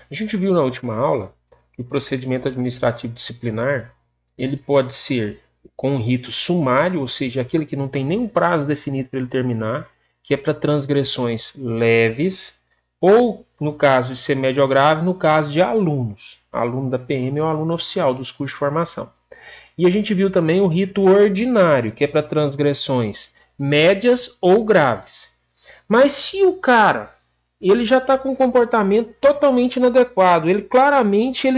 A gente viu na última aula que o procedimento administrativo disciplinar ele pode ser com um rito sumário, ou seja, aquele que não tem nenhum prazo definido para ele terminar, que é para transgressões leves, ou, no caso de ser médio ou grave, no caso de alunos, aluno da PM ou aluno oficial dos cursos de formação. E a gente viu também o rito ordinário, que é para transgressões médias ou graves. Mas se o cara ele já está com um comportamento totalmente inadequado, ele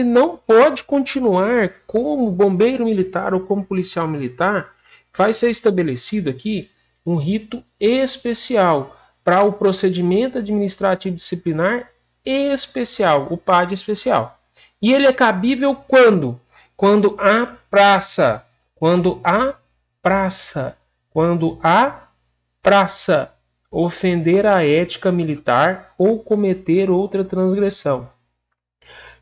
não pode continuar como bombeiro militar ou como policial militar, vai ser estabelecido aqui um rito especial para o procedimento administrativo disciplinar especial, o PAD especial. E ele é cabível quando? Quando a praça, quando a praça, quando a praça ofender a ética militar ou cometer outra transgressão.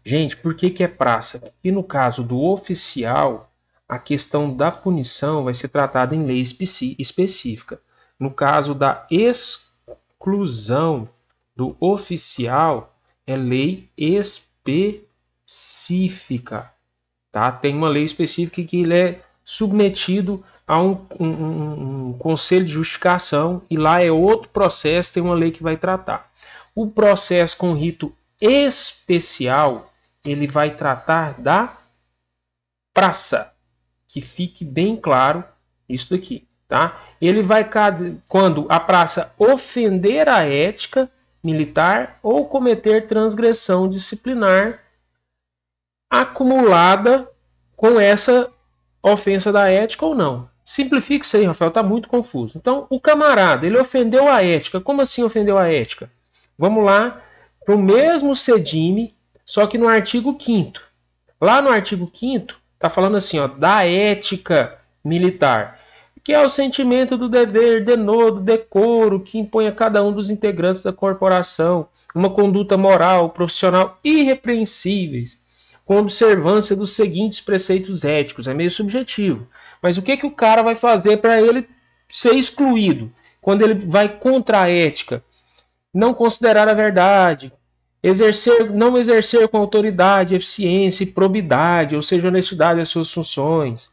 Gente, por que é praça? Porque no caso do oficial, a questão da punição vai ser tratada em lei específica. No caso da exclusão do oficial, é lei específica. Tá? Tem uma lei específica que ele é submetido a um conselho de justificação e lá é outro processo, tem uma lei que vai tratar. O processo com rito especial, ele vai tratar da praça, que fique bem claro isso daqui, tá? Ele vai, quando a praça ofender a ética militar ou cometer transgressão disciplinar acumulada com essa ofensa da ética ou não. Simplifique isso aí, Rafael, está muito confuso. Então, o camarada, ele ofendeu a ética. Como assim ofendeu a ética? Vamos lá para o mesmo sedime, só que no artigo 5º. Lá no artigo 5º, está falando assim, ó, da ética militar, que é o sentimento do dever, do decoro, que impõe a cada um dos integrantes da corporação uma conduta moral, profissional irrepreensíveis, com observância dos seguintes preceitos éticos. É meio subjetivo. Mas o que o cara vai fazer para ele ser excluído? Quando ele vai contra a ética? Não considerar a verdade, não exercer com autoridade, eficiência e probidade, ou seja, honestidade as suas funções.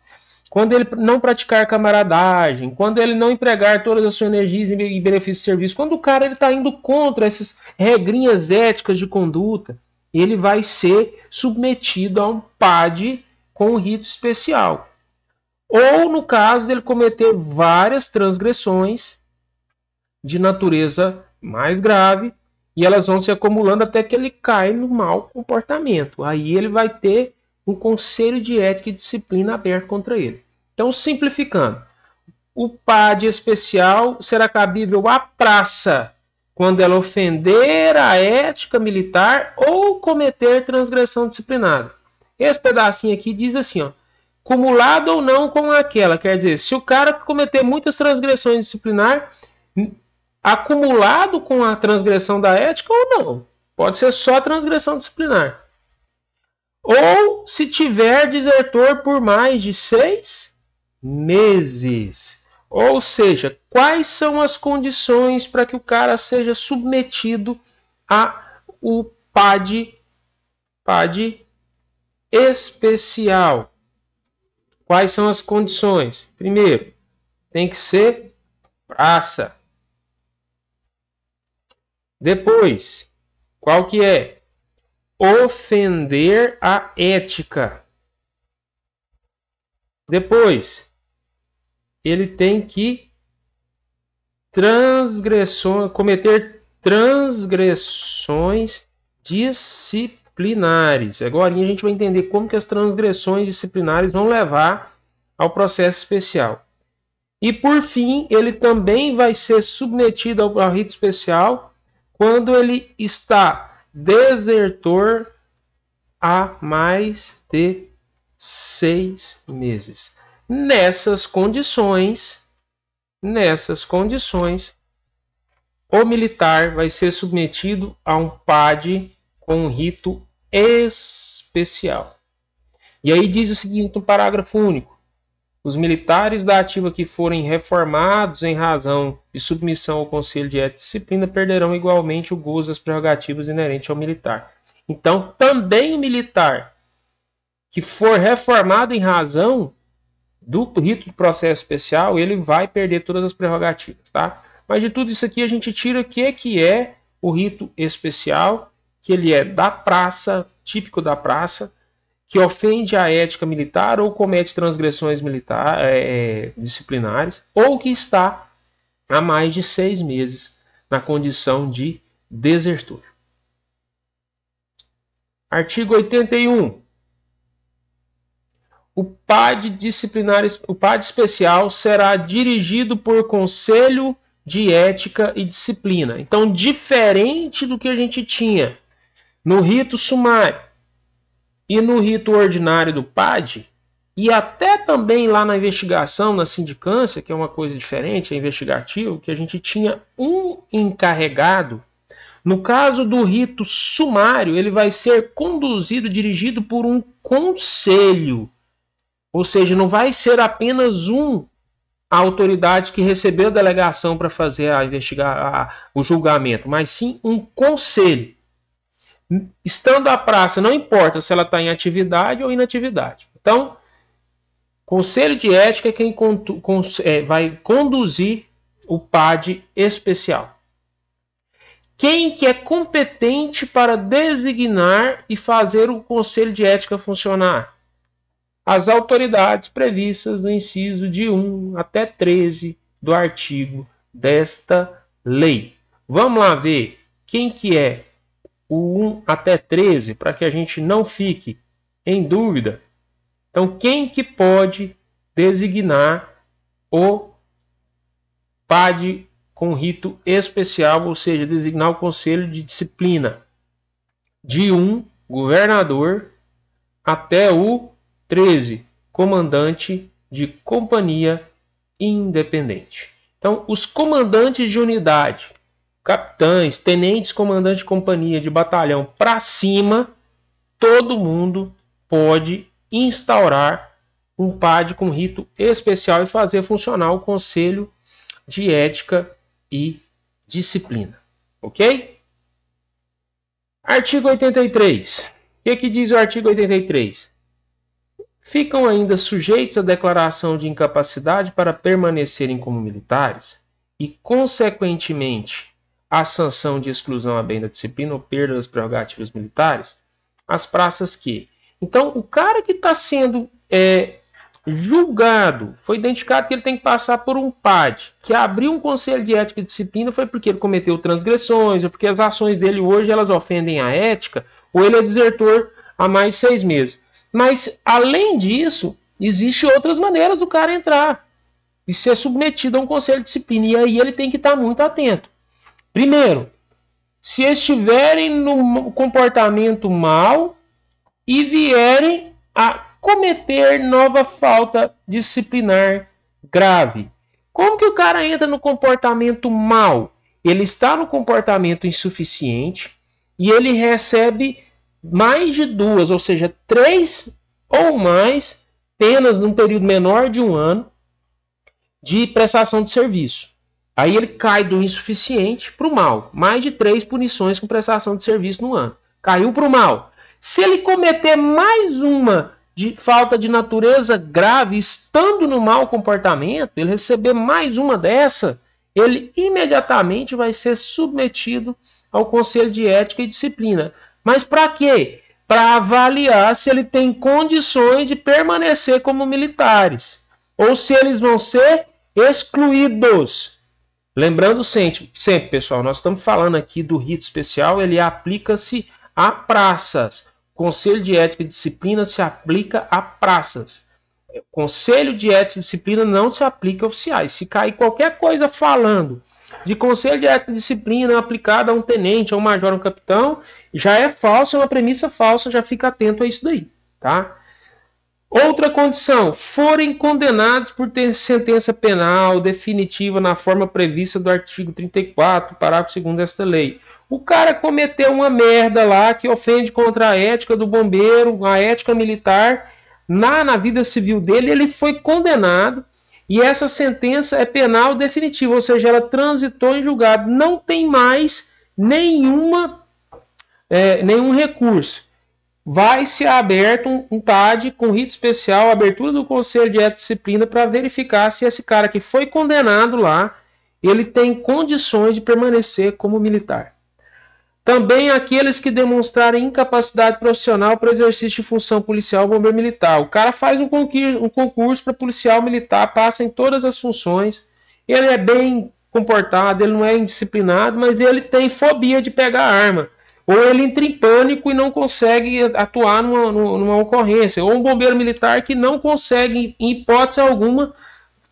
Quando ele não praticar camaradagem, quando ele não empregar todas as suas energias em benefício do serviço, quando o cara está indo contra essas regrinhas éticas de conduta, ele vai ser submetido a um PAD com um rito especial. Ou no caso dele cometer várias transgressões de natureza mais grave, e elas vão se acumulando até que ele cai no mau comportamento. Aí ele vai ter um conselho de ética e disciplina aberto contra ele. Então, simplificando, o PAD especial será cabível à praça quando ela ofender a ética militar ou cometer transgressão disciplinar. Esse pedacinho aqui diz assim, ó, cumulado ou não com aquela, quer dizer, se o cara cometer muitas transgressões disciplinar, acumulado com a transgressão da ética ou não, pode ser só transgressão disciplinar. Ou se tiver desertor por mais de 6 meses. Ou seja, quais são as condições para que o cara seja submetido a o PAD especial? Quais são as condições? Primeiro, tem que ser praça. Depois, qual que é? Ofender a ética. Depois, ele tem que cometer transgressões disciplinares. Agora a gente vai entender como que as transgressões disciplinares vão levar ao processo especial. E por fim, ele também vai ser submetido ao rito especial quando ele está desertor há mais de 6 meses. Nessas condições, o militar vai ser submetido a um PAD com um rito especial. E aí diz o seguinte no parágrafo único: Os militares da ativa que forem reformados em razão de submissão ao Conselho de Ética e Disciplina perderão igualmente o gozo das prerrogativas inerentes ao militar. Então, também o militar que for reformado em razão do rito de processo especial, ele vai perder todas as prerrogativas, tá? Mas de tudo isso aqui a gente tira o que é o rito especial, que ele é da praça, típico da praça, que ofende a ética militar ou comete transgressões disciplinares, ou que está há mais de 6 meses na condição de desertor. Artigo 81. O PAD especial será dirigido por Conselho de Ética e Disciplina. Então, diferente do que a gente tinha no rito sumário e no rito ordinário do PAD, e até também lá na investigação, na sindicância, que é uma coisa diferente, é investigativo, que a gente tinha um encarregado. No caso do rito sumário, ele vai ser conduzido, dirigido por um conselho. Ou seja, não vai ser apenas a autoridade que recebeu a delegação para fazer o julgamento, mas sim um conselho. Estando a praça, não importa se ela está em atividade ou inatividade. Então, Conselho de Ética é quem vai conduzir o PAD especial. Quem que é competente para designar e fazer o Conselho de Ética funcionar? As autoridades previstas no inciso de 1 até 13 do artigo desta lei. Vamos lá ver quem que é o 1 até 13, para que a gente não fique em dúvida. Então, quem que pode designar o PAD com rito especial, ou seja, designar o Conselho de Disciplina? De 1, governador, até o 13, comandante de companhia independente. Então, os comandantes de unidade, capitães, tenentes, comandantes de companhia, de batalhão para cima, todo mundo pode instaurar um PAD com rito especial e fazer funcionar o Conselho de Ética e Disciplina. Ok? Artigo 83. O que diz o artigo 83? Ficam ainda sujeitos à declaração de incapacidade para permanecerem como militares e, consequentemente, à sanção de exclusão a bem da disciplina ou perda das prerrogativas militares, as praças que... Então, o cara que está sendo julgado, foi identificado que ele tem que passar por um PAD, que abriu um Conselho de Ética e Disciplina, foi porque ele cometeu transgressões, ou porque as ações dele hoje elas ofendem a ética, ou ele é desertor há mais de 6 meses. Mas, além disso, existem outras maneiras do cara entrar e ser submetido a um conselho de disciplina. E aí ele tem que estar muito atento. Primeiro, se estiverem no comportamento mau e vierem a cometer nova falta disciplinar grave. Como que o cara entra no comportamento mau? Ele está no comportamento insuficiente e ele recebe mais de 2, ou seja, 3 ou mais penas num período menor de 1 ano de prestação de serviço. Aí ele cai do insuficiente para o mal. Mais de 3 punições com prestação de serviço no ano. Caiu para o mal. Se ele cometer mais uma de falta de natureza grave, estando no mau comportamento, ele receber mais uma dessa, ele imediatamente vai ser submetido ao Conselho de Ética e Disciplina. Mas para quê? Para avaliar se ele tem condições de permanecer como militares, ou se eles vão ser excluídos. Lembrando sempre, pessoal, nós estamos falando aqui do rito especial, ele aplica-se a praças. Conselho de Ética e Disciplina se aplica a praças. Conselho de Ética e Disciplina não se aplica a oficiais. Se cair qualquer coisa falando de Conselho de Ética e Disciplina aplicada a um tenente, a um major, a um capitão, já é falso, é uma premissa falsa, já fica atento a isso daí, tá? Outra condição, forem condenados por ter sentença penal definitiva na forma prevista do artigo 34, parágrafo 2º desta lei. O cara cometeu uma merda lá que ofende contra a ética do bombeiro, a ética militar, na vida civil dele, ele foi condenado e essa sentença é penal definitiva, ou seja, ela transitou em julgado, não tem mais nenhum recurso. Vai ser aberto um TAD com rito especial, abertura do Conselho de Ética e Disciplina para verificar se esse cara que foi condenado lá, ele tem condições de permanecer como militar. Também aqueles que demonstrarem incapacidade profissional para exercício de função policial ou bombeiro militar. O cara faz um concurso para policial militar, passa em todas as funções, ele é bem comportado, ele não é indisciplinado, mas ele tem fobia de pegar arma. Ou ele entra em pânico e não consegue atuar numa ocorrência. Ou um bombeiro militar que não consegue, em hipótese alguma,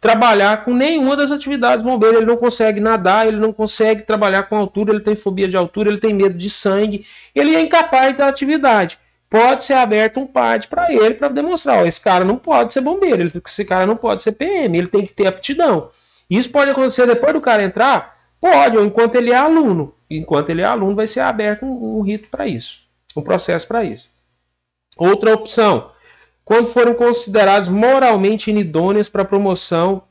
trabalhar com nenhuma das atividades bombeiro. Ele não consegue nadar, ele não consegue trabalhar com altura, ele tem fobia de altura, ele tem medo de sangue. Ele é incapaz da atividade. Pode ser aberto um PAD para ele, para demonstrar, ó, esse cara não pode ser bombeiro, esse cara não pode ser PM, ele tem que ter aptidão. Isso pode acontecer depois do cara entrar? Pode, ou enquanto ele é aluno. Enquanto ele é aluno, vai ser aberto um rito para isso, um processo para isso. Outra opção, quando forem considerados moralmente inidôneos para promoção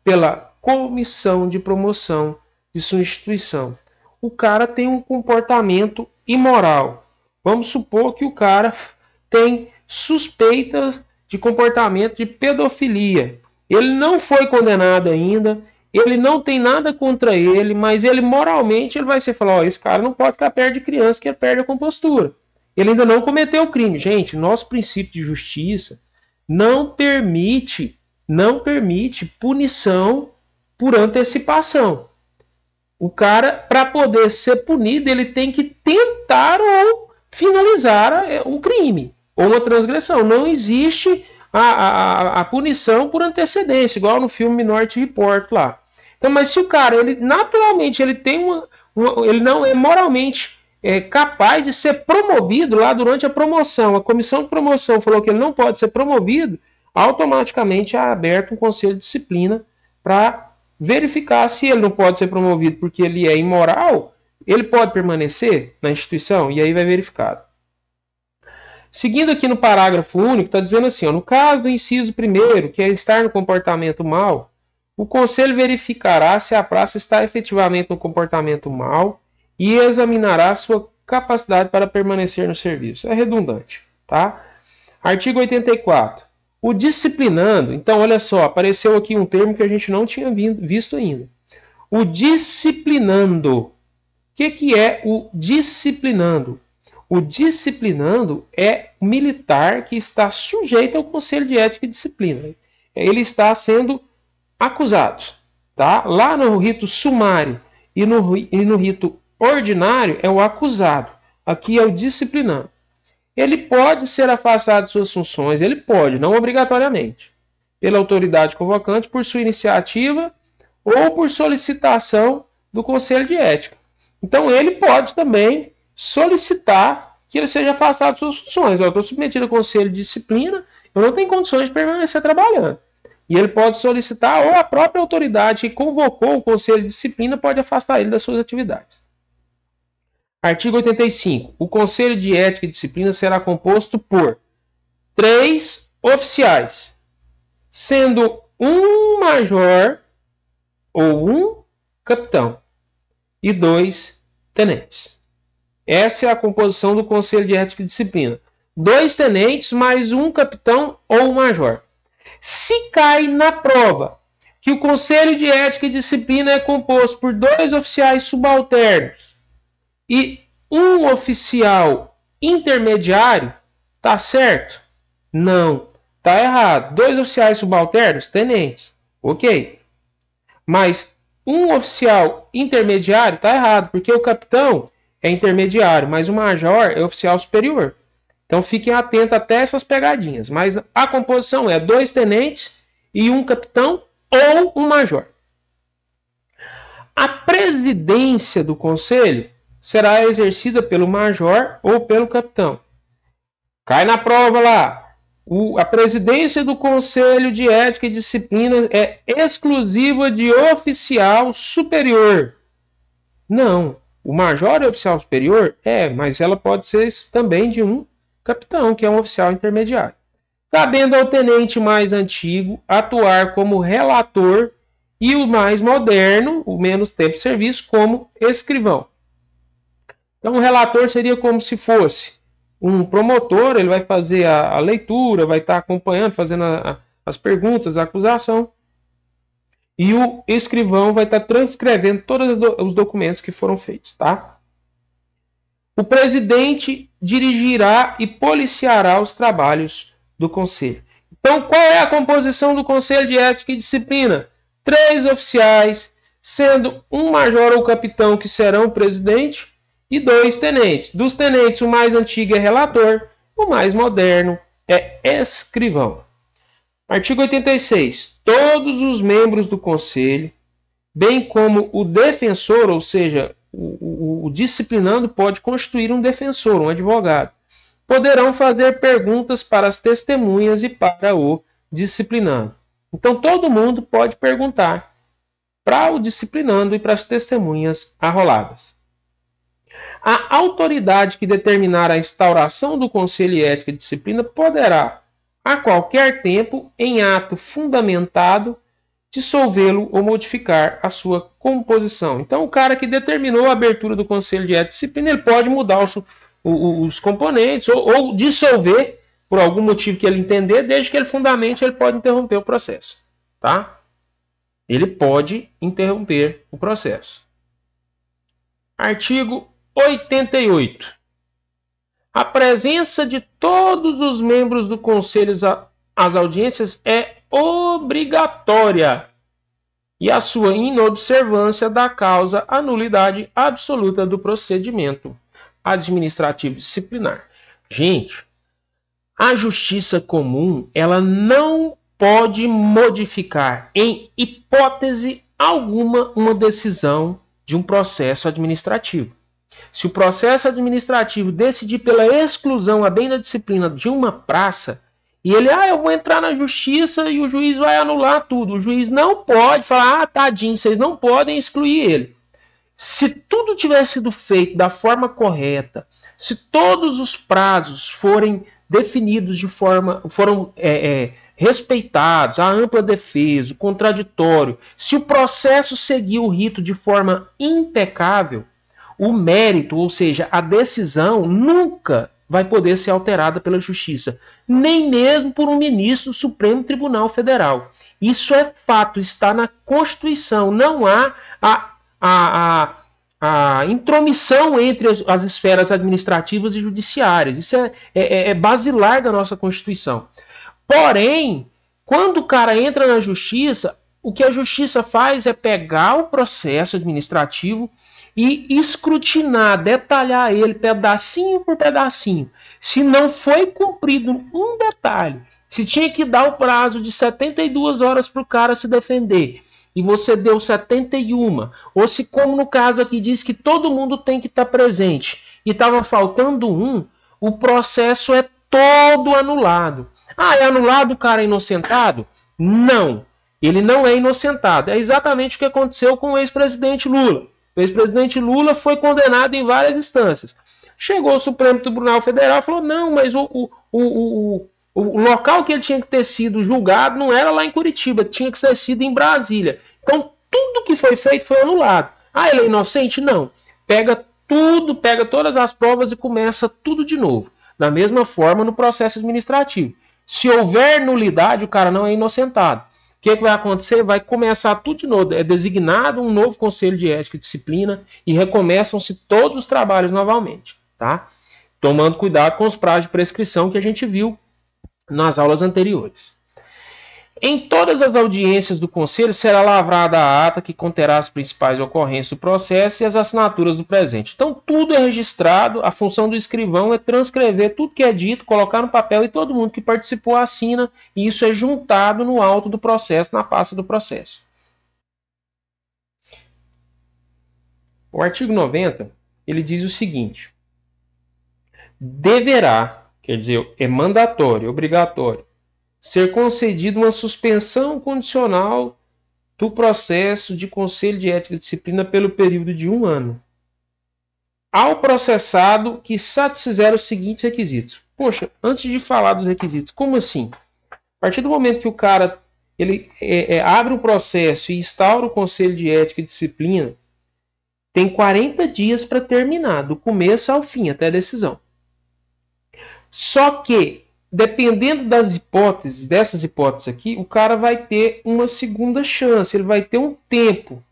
pela comissão de promoção de sua instituição. O cara tem um comportamento imoral. Vamos supor que o cara tem suspeitas de comportamento de pedofilia. Ele não foi condenado ainda, ele não tem nada contra ele, mas ele moralmente ele vai ser falar, ó, esse cara não pode ficar perto de criança que ele perde a compostura. Ele ainda não cometeu o crime. Gente, nosso princípio de justiça não permite punição por antecipação. O cara, para poder ser punido, ele tem que tentar ou finalizar o crime ou uma transgressão. Não existe a punição por antecedência, igual no filme Minority Report lá. Então, mas se o cara, ele naturalmente, ele tem ele não é moralmente capaz de ser promovido lá durante a promoção, a comissão de promoção falou que ele não pode ser promovido, automaticamente é aberto um conselho de disciplina para verificar se ele não pode ser promovido porque ele é imoral, ele pode permanecer na instituição, e aí vai verificado. Seguindo aqui no parágrafo único, está dizendo assim, ó, no caso do inciso 1º, que é estar no comportamento mau, o conselho verificará se a praça está efetivamente no comportamento mau e examinará sua capacidade para permanecer no serviço. É redundante, tá? Artigo 84. O disciplinando, então olha só, apareceu aqui um termo que a gente não tinha visto ainda. O disciplinando. O que é o disciplinando? O disciplinando é o militar que está sujeito ao Conselho de Ética e Disciplina. Ele está sendo acusado. Tá? Lá no rito sumário e no rito ordinário é o acusado. Aqui é o disciplinando. Ele pode ser afastado de suas funções, ele pode, não obrigatoriamente, pela autoridade convocante, por sua iniciativa ou por solicitação do Conselho de Ética. Então ele pode também solicitar que ele seja afastado de suas funções. Eu estou submetido ao Conselho de Disciplina, eu não tenho condições de permanecer trabalhando. E ele pode solicitar, ou a própria autoridade que convocou o Conselho de Disciplina pode afastar ele das suas atividades. Artigo 85. O Conselho de Ética e Disciplina será composto por 3 oficiais, sendo um major ou um capitão e 2 tenentes. Essa é a composição do Conselho de Ética e Disciplina. 2 tenentes mais um capitão ou um major. Se cai na prova que o Conselho de Ética e Disciplina é composto por 2 oficiais subalternos e um oficial intermediário, tá certo? Não, tá errado. 2 oficiais subalternos, tenentes, ok. Mas um oficial intermediário tá errado, porque o capitão é intermediário, mas o major é oficial superior. Então fiquem atentos até essas pegadinhas. Mas a composição é 2 tenentes e um capitão ou um major. A presidência do conselho será exercida pelo major ou pelo capitão. Cai na prova lá. A presidência do Conselho de Ética e Disciplina é exclusiva de oficial superior. Não. O major é oficial superior? É, mas ela pode ser também de um capitão, que é um oficial intermediário. cabendo ao tenente mais antigo atuar como relator e o mais moderno, o menos tempo de serviço, como escrivão. Então, o relator seria como se fosse um promotor, ele vai fazer a leitura, vai estar acompanhando, fazendo as perguntas, a acusação, e o escrivão vai estar transcrevendo todos os documentos que foram feitos, tá? O presidente dirigirá e policiará os trabalhos do conselho. Então, qual é a composição do Conselho de Ética e Disciplina? 3 oficiais, sendo um major ou capitão que serão o presidente e 2 tenentes. Dos tenentes, o mais antigo é relator, o mais moderno é escrivão. Artigo 86. Todos os membros do conselho, bem como o defensor, ou seja, o disciplinando pode constituir um defensor, um advogado, poderão fazer perguntas para as testemunhas e para o disciplinando. Então, todo mundo pode perguntar para o disciplinando e para as testemunhas arroladas. A autoridade que determinar a instauração do Conselho de Ética e Disciplina poderá, a qualquer tempo, em ato fundamentado, dissolvê-lo ou modificar a sua composição. Então, o cara que determinou a abertura do Conselho de Ética e Disciplina, ele pode mudar os componentes ou dissolver por algum motivo que ele entender, desde que ele fundamente, ele pode interromper o processo. Tá? Ele pode interromper o processo. Artigo 88. A presença de todos os membros do Conselho às audiências é obrigatória e a sua inobservância dá causa à nulidade absoluta do procedimento administrativo disciplinar. Gente, a justiça comum, ela não pode modificar em hipótese alguma uma decisão de um processo administrativo. Se o processo administrativo decidir pela exclusão, a bem da disciplina de uma praça, e ele, eu vou entrar na justiça e o juiz vai anular tudo. O juiz não pode falar, tadinho, vocês não podem excluir ele. Se tudo tiver sido feito da forma correta, se todos os prazos forem definidos de forma, foram respeitados, a ampla defesa, o contraditório, se o processo seguir o rito de forma impecável, o mérito, ou seja, a decisão, nunca vai poder ser alterada pela Justiça, nem mesmo por um ministro do Supremo Tribunal Federal. Isso é fato, está na Constituição. Não há a intromissão entre as esferas administrativas e judiciárias. Isso é basilar da nossa Constituição. Porém, quando o cara entra na Justiça, o que a Justiça faz é pegar o processo administrativo e escrutinar, detalhar ele pedacinho por pedacinho. Se não foi cumprido um detalhe, se tinha que dar o prazo de 72 horas para o cara se defender e você deu 71, ou se, como no caso aqui diz que todo mundo tem que estar presente e estava faltando um, o processo é todo anulado. É anulado, o cara é inocentado? Não, ele não é inocentado. É exatamente o que aconteceu com o ex-presidente Lula. O ex-presidente Lula foi condenado em várias instâncias. Chegou o Supremo Tribunal Federal e falou, não, mas o local que ele tinha que ter sido julgado não era lá em Curitiba, tinha que ter sido em Brasília. Então, tudo que foi feito foi anulado. Ele é inocente? Não. Pega tudo, pega todas as provas e começa tudo de novo. Da mesma forma no processo administrativo. Se houver nulidade, o cara não é inocentado. O que vai acontecer? Vai começar tudo de novo. É designado um novo Conselho de Ética e Disciplina e recomeçam-se todos os trabalhos novamente. Tá? Tomando cuidado com os prazos de prescrição que a gente viu nas aulas anteriores. Em todas as audiências do Conselho será lavrada a ata que conterá as principais ocorrências do processo e as assinaturas do presente. Então, tudo é registrado, a função do escrivão é transcrever tudo que é dito, colocar no papel e todo mundo que participou assina, e isso é juntado no auto do processo, na pasta do processo. O artigo 90, ele diz o seguinte: deverá, quer dizer, é mandatório, obrigatório, ser concedida uma suspensão condicional do processo de Conselho de Ética e Disciplina pelo período de 1 ano ao processado que satisfizer os seguintes requisitos. poxa, antes de falar dos requisitos, como assim? A partir do momento que o cara ele abre o processo e instaura o Conselho de Ética e Disciplina, tem 40 dias para terminar, do começo ao fim, até a decisão. Só que, dependendo das hipóteses, dessas hipóteses aqui, o cara vai ter uma segunda chance, ele vai ter um tempo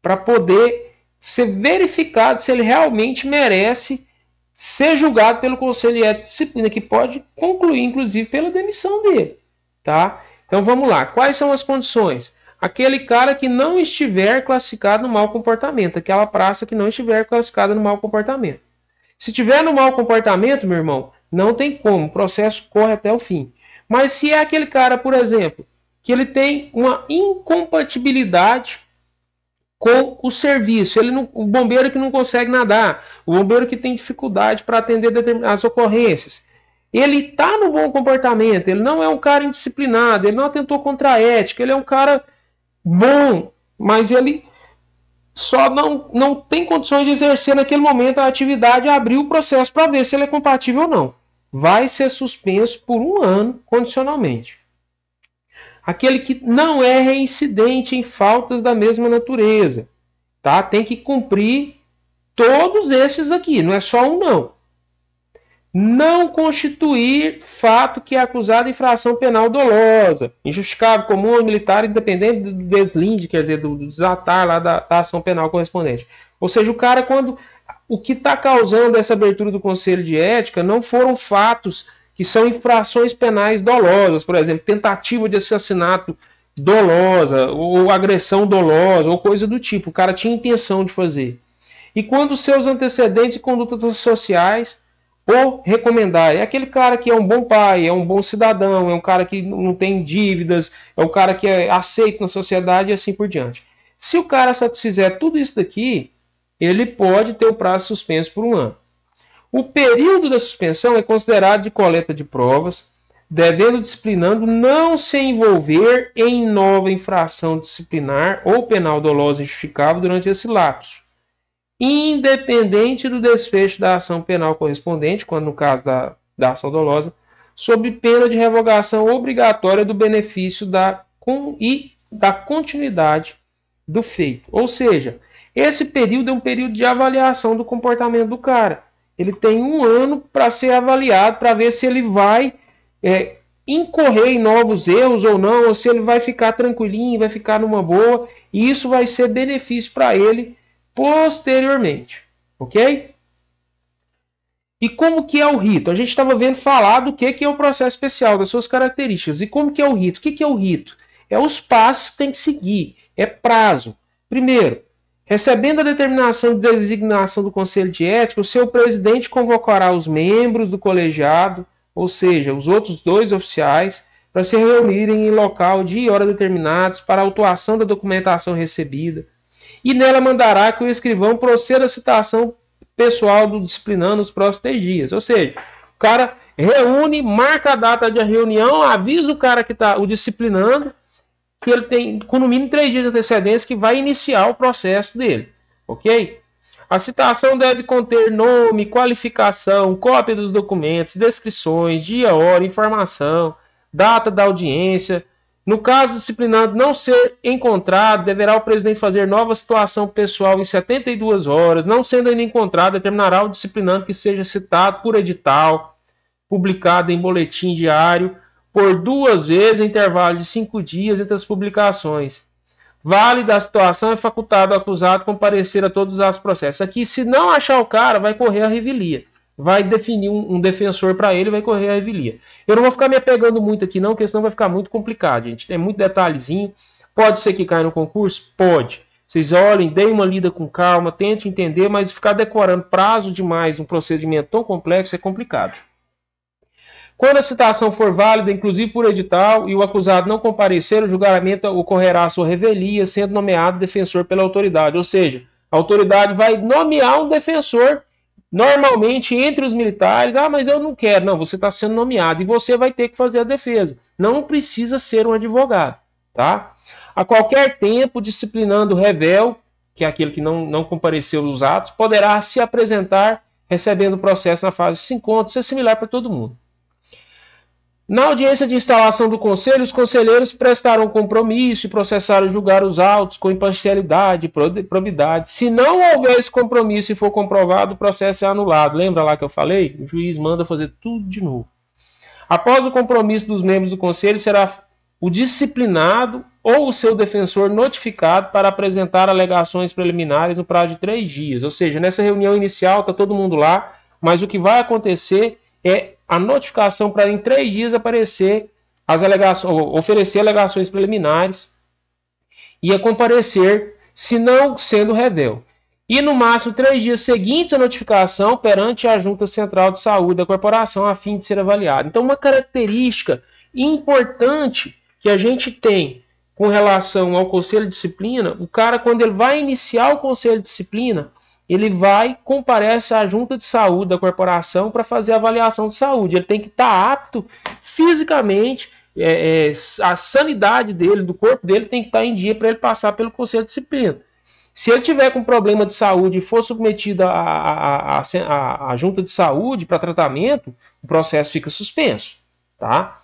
para poder ser verificado se ele realmente merece ser julgado pelo Conselho de Ética e Disciplina, que pode concluir, inclusive, pela demissão dele. Tá? Então vamos lá. Quais são as condições? Aquele cara que não estiver classificado no mau comportamento, aquela praça que não estiver classificada no mau comportamento. Se tiver no mau comportamento, meu irmão, não tem como, o processo corre até o fim. Mas se é aquele cara, por exemplo, que ele tem uma incompatibilidade com o serviço, o bombeiro que não consegue nadar, o bombeiro que tem dificuldade para atender determinadas ocorrências, ele está no bom comportamento, ele não é um cara indisciplinado, ele não atentou contra a ética, ele é um cara bom, mas ele só não tem condições de exercer naquele momento a atividade e abrir o processo para ver se ele é compatível ou não. Vai ser suspenso por 1 ano condicionalmente. Aquele que não é reincidente em faltas da mesma natureza, tá? Tem que cumprir todos esses aqui, não é só um não. Não constituir fato que é acusado de infração penal dolosa, injustificável, comum ou militar, independente do deslinde, quer dizer, do desatar lá da ação penal correspondente. Ou seja, o cara, quando o que está causando essa abertura do Conselho de Ética não foram fatos que são infrações penais dolosas, por exemplo, tentativa de assassinato dolosa, ou agressão dolosa, ou coisa do tipo. O cara tinha intenção de fazer. E quando seus antecedentes e condutas sociais o recomendarem, é aquele cara que é um bom pai, é um bom cidadão, é um cara que não tem dívidas, é um cara que é aceito na sociedade e assim por diante. Se o cara satisfizer tudo isso daqui, ele pode ter o prazo suspenso por 1 ano. O período da suspensão é considerado de coleta de provas, devendo o disciplinando não se envolver em nova infração disciplinar ou penal dolosa injustificável durante esse lapso, independente do desfecho da ação penal correspondente, quando no caso da ação dolosa, sob pena de revogação obrigatória do benefício e da continuidade do feito. Ou seja, esse período é um período de avaliação do comportamento do cara. Ele tem 1 ano para ser avaliado, para ver se ele vai incorrer em novos erros ou não, ou se ele vai ficar tranquilinho, vai ficar numa boa, e isso vai ser benefício para ele posteriormente. Ok? E como que é o rito? A gente estava vendo falar do que é o processo especial, das suas características. E como que é o rito? O que é o rito? É os passos que tem que seguir. É prazo. Primeiro, recebendo a determinação de designação do Conselho de Ética, o seu presidente convocará os membros do colegiado, ou seja, os outros 2 oficiais, para se reunirem em local, dia e hora determinados para a autuação da documentação recebida. E nela mandará que o escrivão proceda à citação pessoal do disciplinando nos próximos 3 dias. Ou seja, o cara reúne, marca a data de reunião, avisa o cara que está o disciplinando, que ele tem, com no mínimo 3 dias de antecedência, que vai iniciar o processo dele. Ok? A citação deve conter nome, qualificação, cópia dos documentos, descrições, dia, hora, informação, data da audiência. No caso do disciplinando não ser encontrado, deverá o presidente fazer nova situação pessoal em 72 horas. Não sendo ainda encontrado, determinará o disciplinando que seja citado por edital, publicado em boletim diário, por 2 vezes em intervalo de 5 dias entre as publicações. Válida a situação, é facultado ao acusado comparecer a todos os atos do processo. Aqui, se não achar o cara, vai correr a revelia. Vai definir um defensor para ele, vai correr a revelia. Eu não vou ficar me apegando muito aqui não, porque senão vai ficar muito complicado, gente. Tem muito detalhezinho. Pode ser que caia no concurso? Pode. Vocês olhem, deem uma lida com calma, tentem entender, mas ficar decorando prazo demais um procedimento tão complexo é complicado. Quando a citação for válida, inclusive por edital, e o acusado não comparecer, o julgamento ocorrerá à sua revelia, sendo nomeado defensor pela autoridade. Ou seja, a autoridade vai nomear um defensor, normalmente entre os militares. Ah, mas eu não quero. Não, você está sendo nomeado e você vai ter que fazer a defesa. Não precisa ser um advogado. Tá? A qualquer tempo, disciplinando o réu, que é aquele que não compareceu aos atos, poderá se apresentar recebendo o processo na fase 5 encontros. Isso é similar para todo mundo. Na audiência de instalação do conselho, os conselheiros prestarão compromisso e processaram julgar os autos com imparcialidade e probidade. Se não houver esse compromisso e for comprovado, o processo é anulado. Lembra lá que eu falei? O juiz manda fazer tudo de novo. Após o compromisso dos membros do conselho, será o disciplinado ou o seu defensor notificado para apresentar alegações preliminares no prazo de 3 dias. Ou seja, nessa reunião inicial está todo mundo lá, mas o que vai acontecer é a notificação para em 3 dias aparecer as alegações, oferecer alegações preliminares e a comparecer, se não sendo rével. E no máximo 3 dias seguintes à notificação perante a Junta Central de Saúde da corporação a fim de ser avaliado. Então, uma característica importante que a gente tem com relação ao Conselho de Disciplina, o cara, quando ele vai iniciar o Conselho de Disciplina, ele comparece à Junta de Saúde da corporação para fazer a avaliação de saúde. Ele tem que estar apto fisicamente, a sanidade dele, do corpo dele, tem que estar em dia para ele passar pelo Conselho de Disciplina. Se ele tiver com problema de saúde e for submetido à Junta de Saúde para tratamento, o processo fica suspenso. Tá?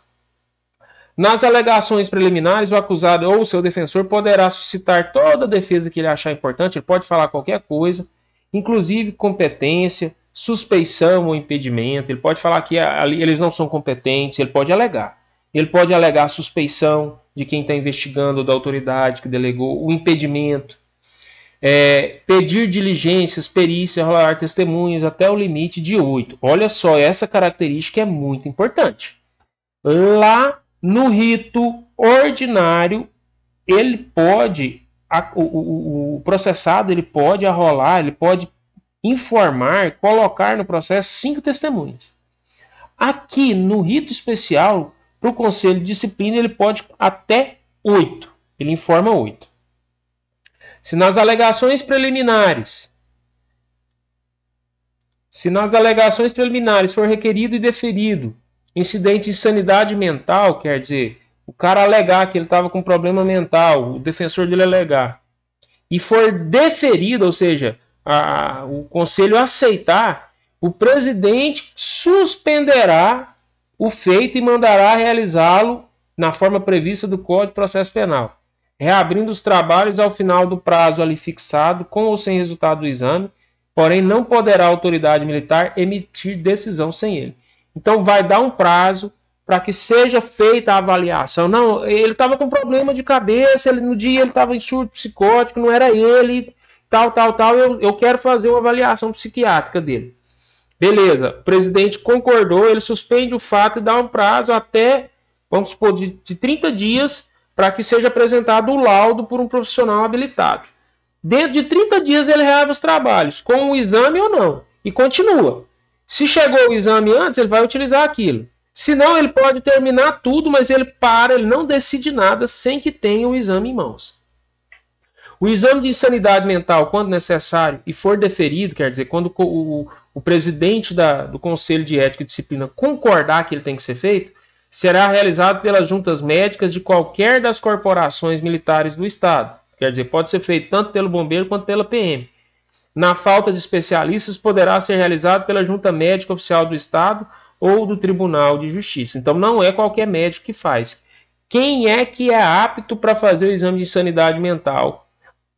Nas alegações preliminares, o acusado ou o seu defensor poderá suscitar toda a defesa que ele achar importante, ele pode falar qualquer coisa, inclusive competência, suspeição ou impedimento. Ele pode falar que eles não são competentes, ele pode alegar. Ele pode alegar suspeição de quem está investigando, da autoridade que delegou, o impedimento, pedir diligências, perícia, rolar testemunhas até o limite de 8. Olha só, essa característica é muito importante. Lá no rito ordinário, ele pode, o processado, ele pode arrolar, ele pode informar, colocar no processo 5 testemunhas. Aqui, no rito especial, para o Conselho de Disciplina, ele pode até 8. Ele informa 8. Se nas alegações preliminares for requerido e deferido incidente de insanidade mental, quer dizer, o cara alegar que ele estava com problema mental, o defensor dele alegar, e for deferido, ou seja, o conselho aceitar, o presidente suspenderá o feito e mandará realizá-lo na forma prevista do Código de Processo Penal, reabrindo os trabalhos ao final do prazo ali fixado, com ou sem resultado do exame, porém não poderá a autoridade militar emitir decisão sem ele. Então vai dar um prazo para que seja feita a avaliação. Não, ele estava com problema de cabeça, no dia ele estava em surto psicótico, não era ele, tal, eu quero fazer uma avaliação psiquiátrica dele. Beleza, o presidente concordou, ele suspende o fato e dá um prazo até, vamos supor, de 30 dias para que seja apresentado o laudo por um profissional habilitado. Dentro de 30 dias ele reabre os trabalhos, com o exame ou não, e continua. Se chegou o exame antes, ele vai utilizar aquilo. Se não, ele pode terminar tudo, mas ele não decide nada sem que tenha o exame em mãos. O exame de insanidade mental, quando necessário e for deferido, quer dizer, quando o presidente do Conselho de Ética e Disciplina concordar que ele tem que ser feito, será realizado pelas juntas médicas de qualquer das corporações militares do Estado. Quer dizer, pode ser feito tanto pelo bombeiro quanto pela PM. Na falta de especialistas, poderá ser realizado pela Junta Médica Oficial do Estado ou do Tribunal de Justiça. Então, não é qualquer médico que faz. Quem é que é apto para fazer o exame de insanidade mental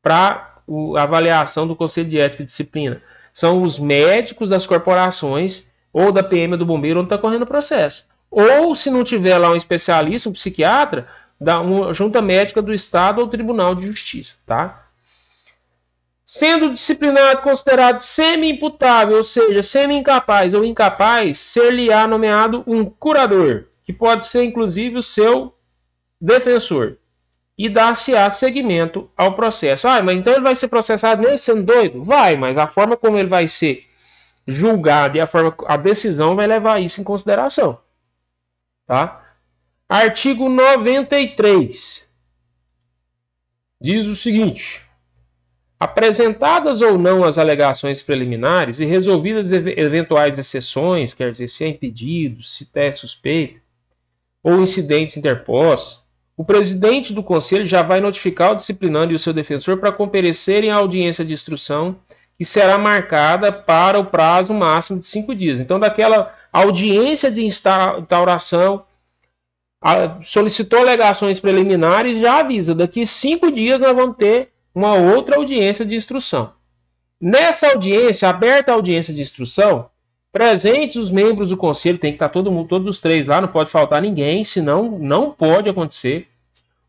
para a avaliação do Conselho de Ética e Disciplina? São os médicos das corporações ou da PM ou do bombeiro onde está correndo o processo. Ou, se não tiver lá um especialista, um psiquiatra, da Junta Médica do Estado ou Tribunal de Justiça, tá? Sendo disciplinado considerado semi-imputável, ou seja, semi-incapaz ou incapaz, ser-lhe-á nomeado um curador, que pode ser inclusive o seu defensor, e dar-se-á seguimento ao processo. Mas então ele vai ser processado nem sendo doido? Vai, mas a forma como ele vai ser julgado e a decisão vai levar isso em consideração. Tá? Artigo 93 diz o seguinte: apresentadas ou não as alegações preliminares e resolvidas eventuais exceções, quer dizer, se é impedido, se é suspeito, ou incidentes interpostos, o presidente do conselho já vai notificar o disciplinando e o seu defensor para comparecerem à audiência de instrução, que será marcada para o prazo máximo de 5 dias. Então, daquela audiência de instauração solicitou alegações preliminares, já avisa, daqui 5 dias nós vamos ter uma outra audiência de instrução. Nessa audiência, aberta a audiência de instrução, presentes os membros do conselho, tem que estar todo mundo, todos os 3 lá, não pode faltar ninguém, senão não pode acontecer.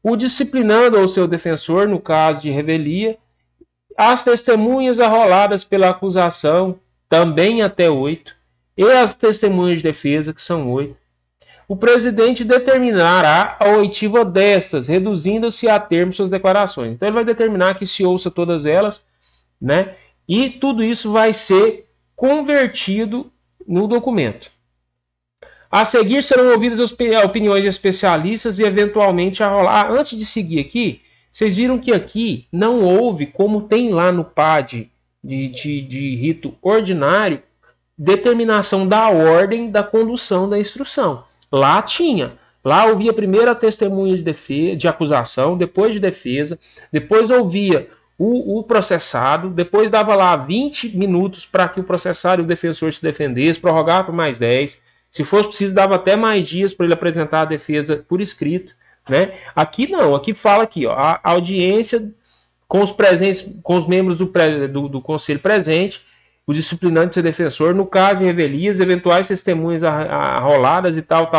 O disciplinando ou seu defensor, no caso de revelia, as testemunhas arroladas pela acusação, também até 8, e as testemunhas de defesa, que são 8. O presidente determinará a oitiva destas, reduzindo-se a termo suas declarações. Então ele vai determinar que se ouça todas elas, né? E tudo isso vai ser convertido no documento. A seguir serão ouvidas as opiniões de especialistas e eventualmente arrolar. Antes de seguir aqui, vocês viram que aqui não houve, como tem lá no PAD de rito ordinário, determinação da ordem da condução da instrução. Lá tinha. Lá ouvia primeiro a testemunha de acusação, depois de defesa, depois ouvia o processado, depois dava lá 20 minutos para que o processado e o defensor se defendessem, prorrogava por mais 10. Se fosse preciso, dava até mais dias para ele apresentar a defesa por escrito, né? Aqui não, aqui fala aqui, ó, a audiência com os presentes, com os membros do conselho presente, o disciplinante e seu defensor, no caso de revelias, eventuais testemunhas arroladas e tal,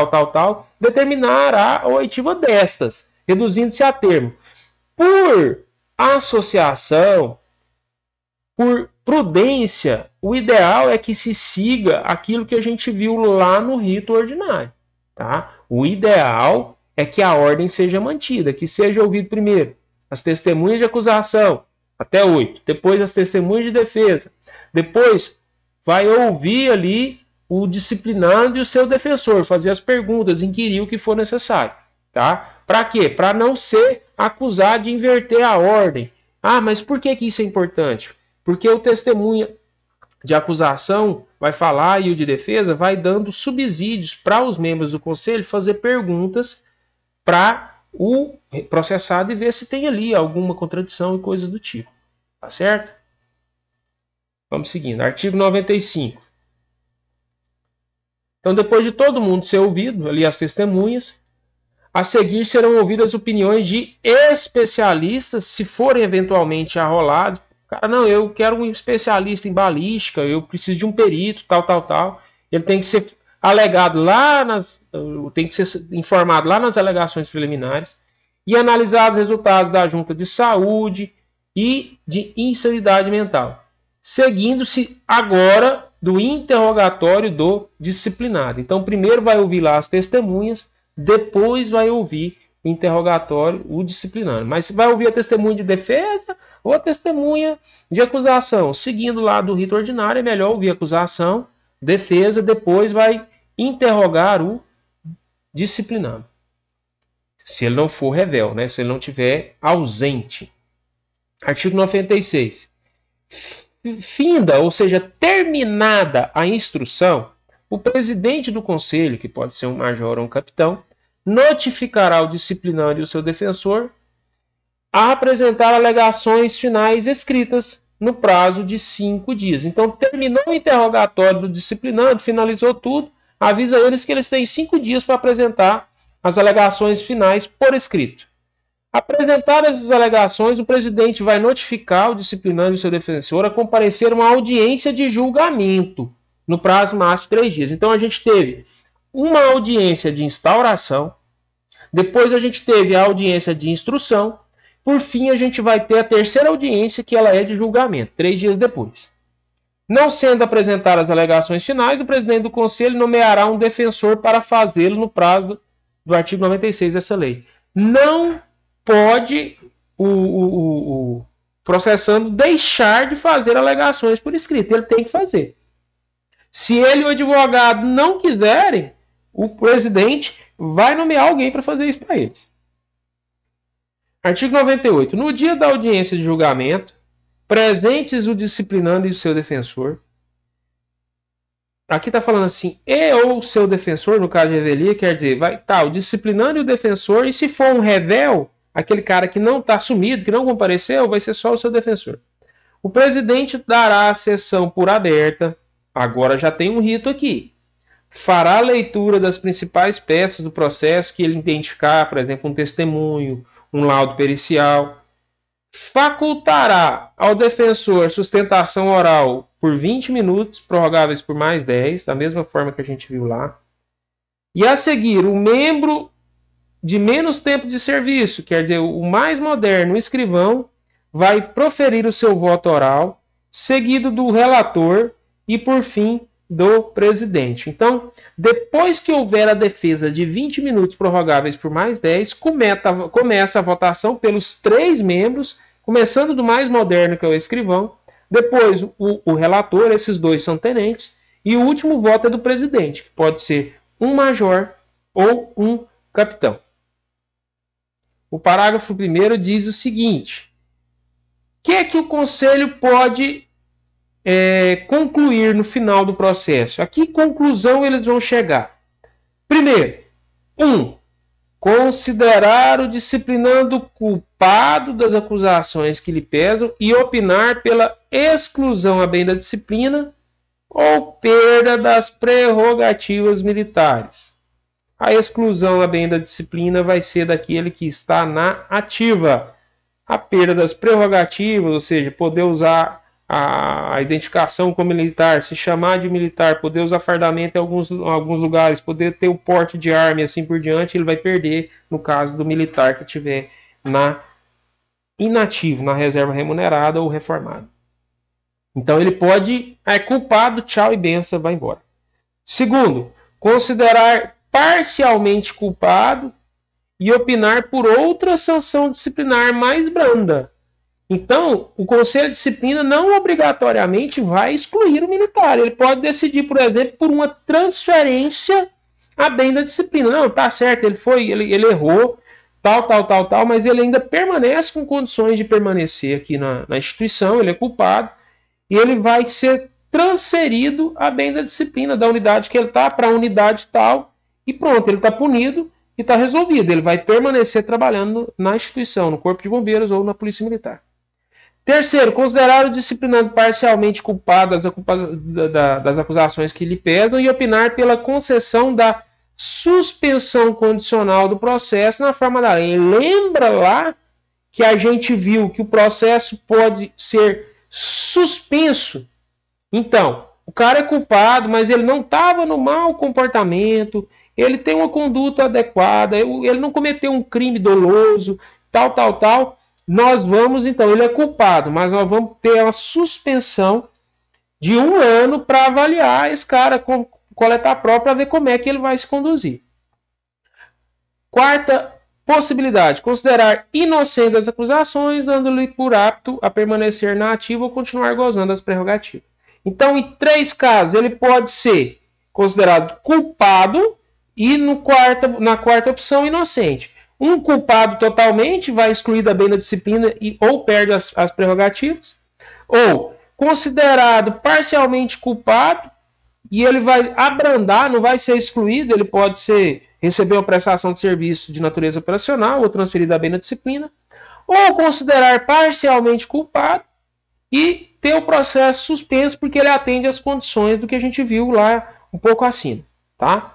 determinará a oitiva destas, reduzindo-se a termo. Por associação, por prudência, o ideal é que se siga aquilo que a gente viu lá no rito ordinário. Tá? O ideal é que a ordem seja mantida, que seja ouvido primeiro as testemunhas de acusação, até 8. Depois as testemunhas de defesa. Depois vai ouvir ali o disciplinando e o seu defensor, fazer as perguntas, inquirir o que for necessário. Tá? Para quê? Para não ser acusado de inverter a ordem. Ah, mas por que isso é importante? Porque o testemunha de acusação vai falar e o de defesa vai dando subsídios para os membros do conselho fazer perguntas para o processado e ver se tem ali alguma contradição e coisas do tipo. Tá certo? Vamos seguindo. Artigo 95. Então, depois de todo mundo ser ouvido, ali as testemunhas, a seguir serão ouvidas opiniões de especialistas, se forem eventualmente arrolados. Cara, não, eu quero um especialista em balística, eu preciso de um perito, tal. Ele tem que ser alegado tem que ser informado lá nas alegações preliminares e analisados os resultados da junta de saúde e de insanidade mental, seguindo-se agora do interrogatório do disciplinado. Então, primeiro vai ouvir lá as testemunhas, depois vai ouvir o interrogatório, o disciplinado. Mas se vai ouvir a testemunha de defesa ou a testemunha de acusação, seguindo lá do rito ordinário, é melhor ouvir a acusação, defesa, depois vai interrogar o disciplinado. Se ele não for revel, né? Se ele não estiver ausente. Artigo 96. Finda, ou seja, terminada a instrução, o presidente do conselho, que pode ser um major ou um capitão, notificará o disciplinando e o seu defensor a apresentar alegações finais escritas no prazo de 5 dias. Então, terminou o interrogatório do disciplinando, finalizou tudo, avisa eles que eles têm 5 dias para apresentar as alegações finais por escrito. Apresentadas essas alegações, o presidente vai notificar o disciplinando e o seu defensor a comparecer a uma audiência de julgamento no prazo máximo de 3 dias. Então, a gente teve uma audiência de instauração, depois a gente teve a audiência de instrução, por fim a gente vai ter a terceira audiência, que ela é de julgamento, 3 dias depois. Não sendo apresentadas as alegações finais, o presidente do conselho nomeará um defensor para fazê-lo no prazo do artigo 96 dessa lei. Não pode o processando deixar de fazer alegações por escrito, ele tem que fazer. Se ele e o advogado não quiserem, o presidente vai nomear alguém para fazer isso para eles. Artigo 98. No dia da audiência de julgamento, presentes o disciplinando e o seu defensor. Aqui está falando assim, e ou seu defensor, no caso de revelia, quer dizer, vai estar o disciplinando e o defensor, e se for um revel, aquele cara que não está sumido, que não compareceu, vai ser só o seu defensor. O presidente dará a sessão por aberta, agora já tem um rito aqui, fará a leitura das principais peças do processo que ele identificar, por exemplo, um testemunho, um laudo pericial, facultará ao defensor sustentação oral por 20 minutos, prorrogáveis por mais 10, da mesma forma que a gente viu lá, e a seguir o membro de menos tempo de serviço, quer dizer, o mais moderno, o escrivão, vai proferir o seu voto oral, seguido do relator e, por fim, do presidente. Então, depois que houver a defesa de 20 minutos prorrogáveis por mais 10, começa a votação pelos 3 membros, começando do mais moderno, que é o escrivão, depois o relator, esses 2 são tenentes, e o último voto é do presidente, que pode ser um major ou um capitão. O parágrafo 1º diz o seguinte: o que é que o conselho pode concluir no final do processo? A que conclusão eles vão chegar? Primeiro, 1. Considerar o disciplinando culpado das acusações que lhe pesam e opinar pela exclusão a bem da disciplina ou perda das prerrogativas militares. A exclusão a bem da disciplina vai ser daquele que está na ativa. A perda das prerrogativas, ou seja, poder usar a identificação como militar, se chamar de militar, poder usar fardamento em alguns lugares, poder ter o porte de arma e assim por diante, ele vai perder no caso do militar que estiver na inativo, na reserva remunerada ou reformada. Então ele pode, é culpado, tchau e benção, vai embora. Segundo, considerar parcialmente culpado e opinar por outra sanção disciplinar mais branda. Então, o Conselho de Disciplina não obrigatoriamente vai excluir o militar. Ele pode decidir, por exemplo, por uma transferência a bem da disciplina. Não, tá certo, ele errou, tal, mas ele ainda permanece com condições de permanecer aqui na instituição, ele é culpado, e ele vai ser transferido a bem da disciplina, da unidade que ele está para a unidade tal, e pronto, ele está punido e está resolvido. Ele vai permanecer trabalhando na instituição, no Corpo de Bombeiros ou na Polícia Militar. Terceiro, considerar o disciplinando parcialmente culpado das acusações que lhe pesam e opinar pela concessão da suspensão condicional do processo na forma da lei. Lembra lá que a gente viu que o processo pode ser suspenso? Então, o cara é culpado, mas ele não estava no mau comportamento, ele tem uma conduta adequada, ele não cometeu um crime doloso, tal. Nós vamos, então, ele é culpado, mas nós vamos ter uma suspensão de 1 ano para avaliar esse cara, coletar a prova para ver como é que ele vai se conduzir. Quarta possibilidade, considerar inocente as acusações, dando-lhe por apto a permanecer na ativa ou continuar gozando das prerrogativas. Então, em 3 casos, ele pode ser considerado culpado e na quarta opção, inocente. Um culpado totalmente vai excluir da bem da disciplina ou perde as prerrogativas. Ou considerado parcialmente culpado e ele vai abrandar, não vai ser excluído, ele pode receber uma prestação de serviço de natureza operacional ou transferir da bem da disciplina. Ou considerar parcialmente culpado e ter o processo suspenso porque ele atende às condições do que a gente viu lá um pouco acima, tá?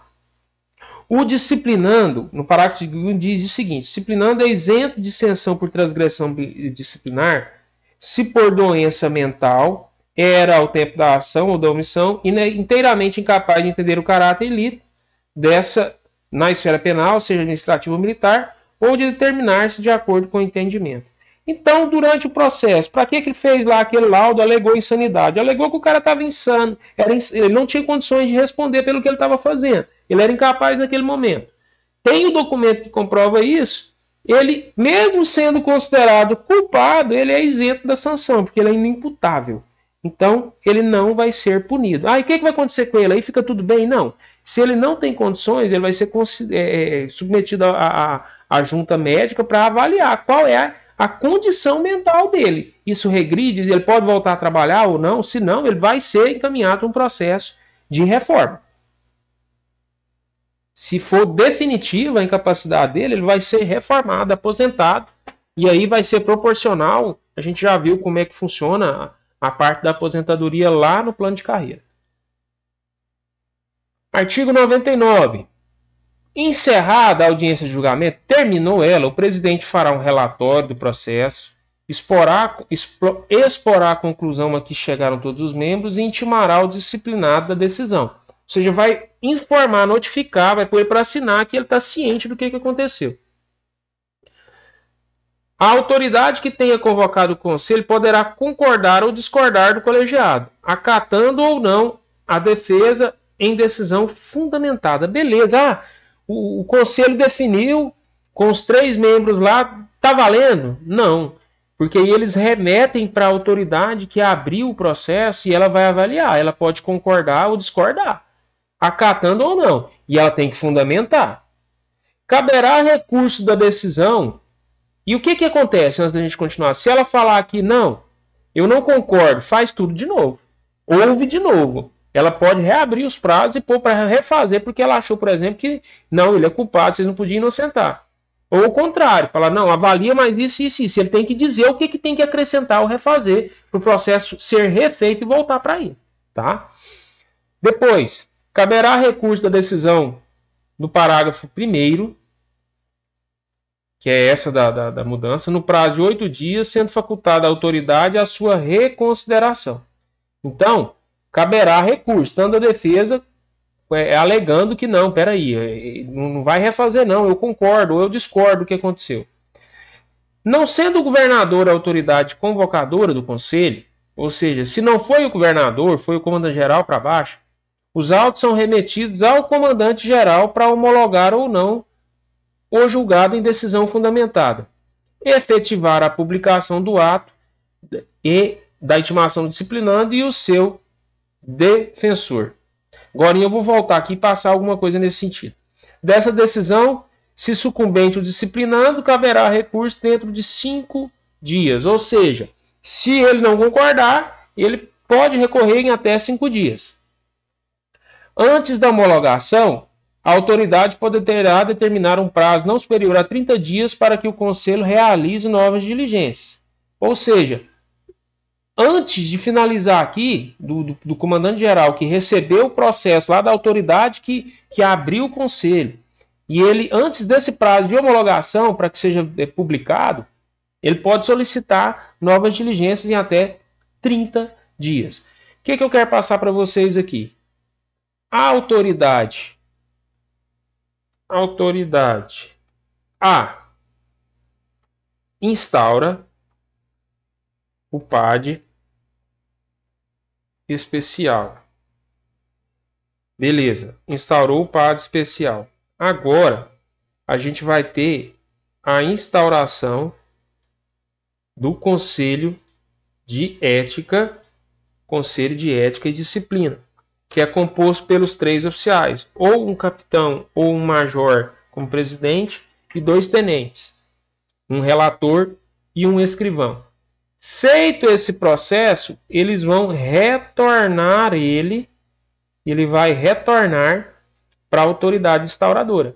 O disciplinando, no parágrafo 2, diz o seguinte: disciplinando é isento de sanção por transgressão disciplinar se por doença mental era ao tempo da ação ou da omissão inteiramente incapaz de entender o caráter ilícito dessa na esfera penal, seja administrativa ou militar, ou de determinar-se de acordo com o entendimento. Então, durante o processo, para que ele fez lá aquele laudo? Alegou insanidade. Alegou que o cara estava insano, ele não tinha condições de responder pelo que ele estava fazendo. Ele era incapaz naquele momento. Tem o documento que comprova isso. Ele, mesmo sendo considerado culpado, ele é isento da sanção, porque ele é inimputável. Então, ele não vai ser punido. E o que vai acontecer com ele? Aí fica tudo bem? Não. Se ele não tem condições, ele vai ser submetido à junta médica para avaliar qual é a condição mental dele. Isso regride, ele pode voltar a trabalhar ou não, se não, ele vai ser encaminhado a um processo de reforma. Se for definitiva a incapacidade dele, ele vai ser reformado, aposentado, e aí vai ser proporcional. A gente já viu como é que funciona a parte da aposentadoria lá no plano de carreira. Artigo 99. Encerrada a audiência de julgamento, terminou ela, o presidente fará um relatório do processo, exporá a conclusão a que chegaram todos os membros e intimará o disciplinado da decisão. Ou seja, vai informar, notificar, vai pôr para assinar que ele está ciente do que aconteceu. A autoridade que tenha convocado o conselho poderá concordar ou discordar do colegiado, acatando ou não a defesa em decisão fundamentada. Beleza, o conselho definiu com os 3 membros lá, tá valendo? Não, porque aí eles remetem para a autoridade que abriu o processo e ela vai avaliar, ela pode concordar ou discordar, acatando ou não, e ela tem que fundamentar. Caberá recurso da decisão. E o que acontece antes da gente continuar? Se ela falar aqui, não, eu não concordo, faz tudo de novo. Ouve de novo. Ela pode reabrir os prazos e pôr para refazer, porque ela achou, por exemplo, que não, ele é culpado, vocês não podiam inocentar. Ou o contrário, falar, não, avalia mais isso e isso. Ele tem que dizer o que tem que acrescentar ou refazer para o processo ser refeito e voltar para aí. Tá? Depois, caberá recurso da decisão no parágrafo 1º, que é essa da mudança, no prazo de 8 dias, sendo facultada à autoridade a sua reconsideração. Então, caberá recurso, tanto a defesa alegando que não, peraí, não vai refazer não, eu concordo ou eu discordo do que aconteceu. Não sendo o governador a autoridade convocadora do conselho, ou seja, se não foi o governador, foi o comandante-geral para baixo, os autos são remetidos ao comandante-geral para homologar ou não o julgado em decisão fundamentada, efetivar a publicação do ato e da intimação disciplinando e o seu defensor. Agora eu vou voltar aqui e passar alguma coisa nesse sentido. Dessa decisão, se sucumbente o disciplinando, caberá recurso dentro de 5 dias. Ou seja, se ele não concordar, ele pode recorrer em até 5 dias. Antes da homologação, a autoridade poderá determinar um prazo não superior a 30 dias para que o conselho realize novas diligências. Ou seja, antes de finalizar aqui, do comandante-geral que recebeu o processo lá da autoridade que abriu o conselho, e ele, antes desse prazo de homologação, para que seja publicado, ele pode solicitar novas diligências em até 30 dias. O que eu quero passar para vocês aqui? A autoridade A instaura o PAD especial. Beleza, instaurou o PAD especial. Agora, a gente vai ter a instauração do Conselho de Ética e Disciplina, que é composto pelos 3 oficiais, ou um capitão ou um major como presidente e 2 tenentes, um relator e um escrivão. Feito esse processo, eles vão retornar ele vai retornar para a autoridade instauradora.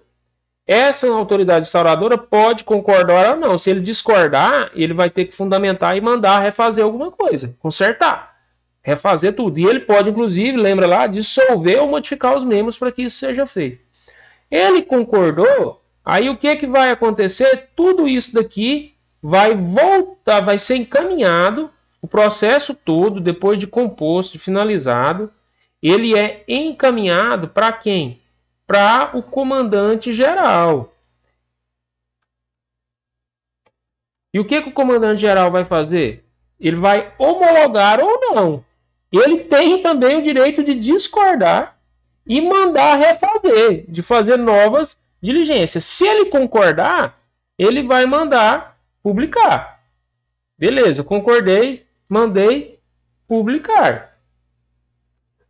Essa autoridade instauradora pode concordar ou não. Se ele discordar, ele vai ter que fundamentar e mandar refazer alguma coisa, consertar, refazer tudo. E ele pode, inclusive, lembra lá, dissolver ou modificar os membros para que isso seja feito. Ele concordou, aí o que vai acontecer? Tudo isso daqui vai voltar, vai ser encaminhado, o processo todo, depois de composto, finalizado, ele é encaminhado para quem? Para o comandante-geral. E o que o comandante-geral vai fazer? Ele vai homologar ou não. Ele tem também o direito de discordar e mandar refazer, de fazer novas diligências. Se ele concordar, ele vai mandar publicar. Beleza, concordei, mandei publicar.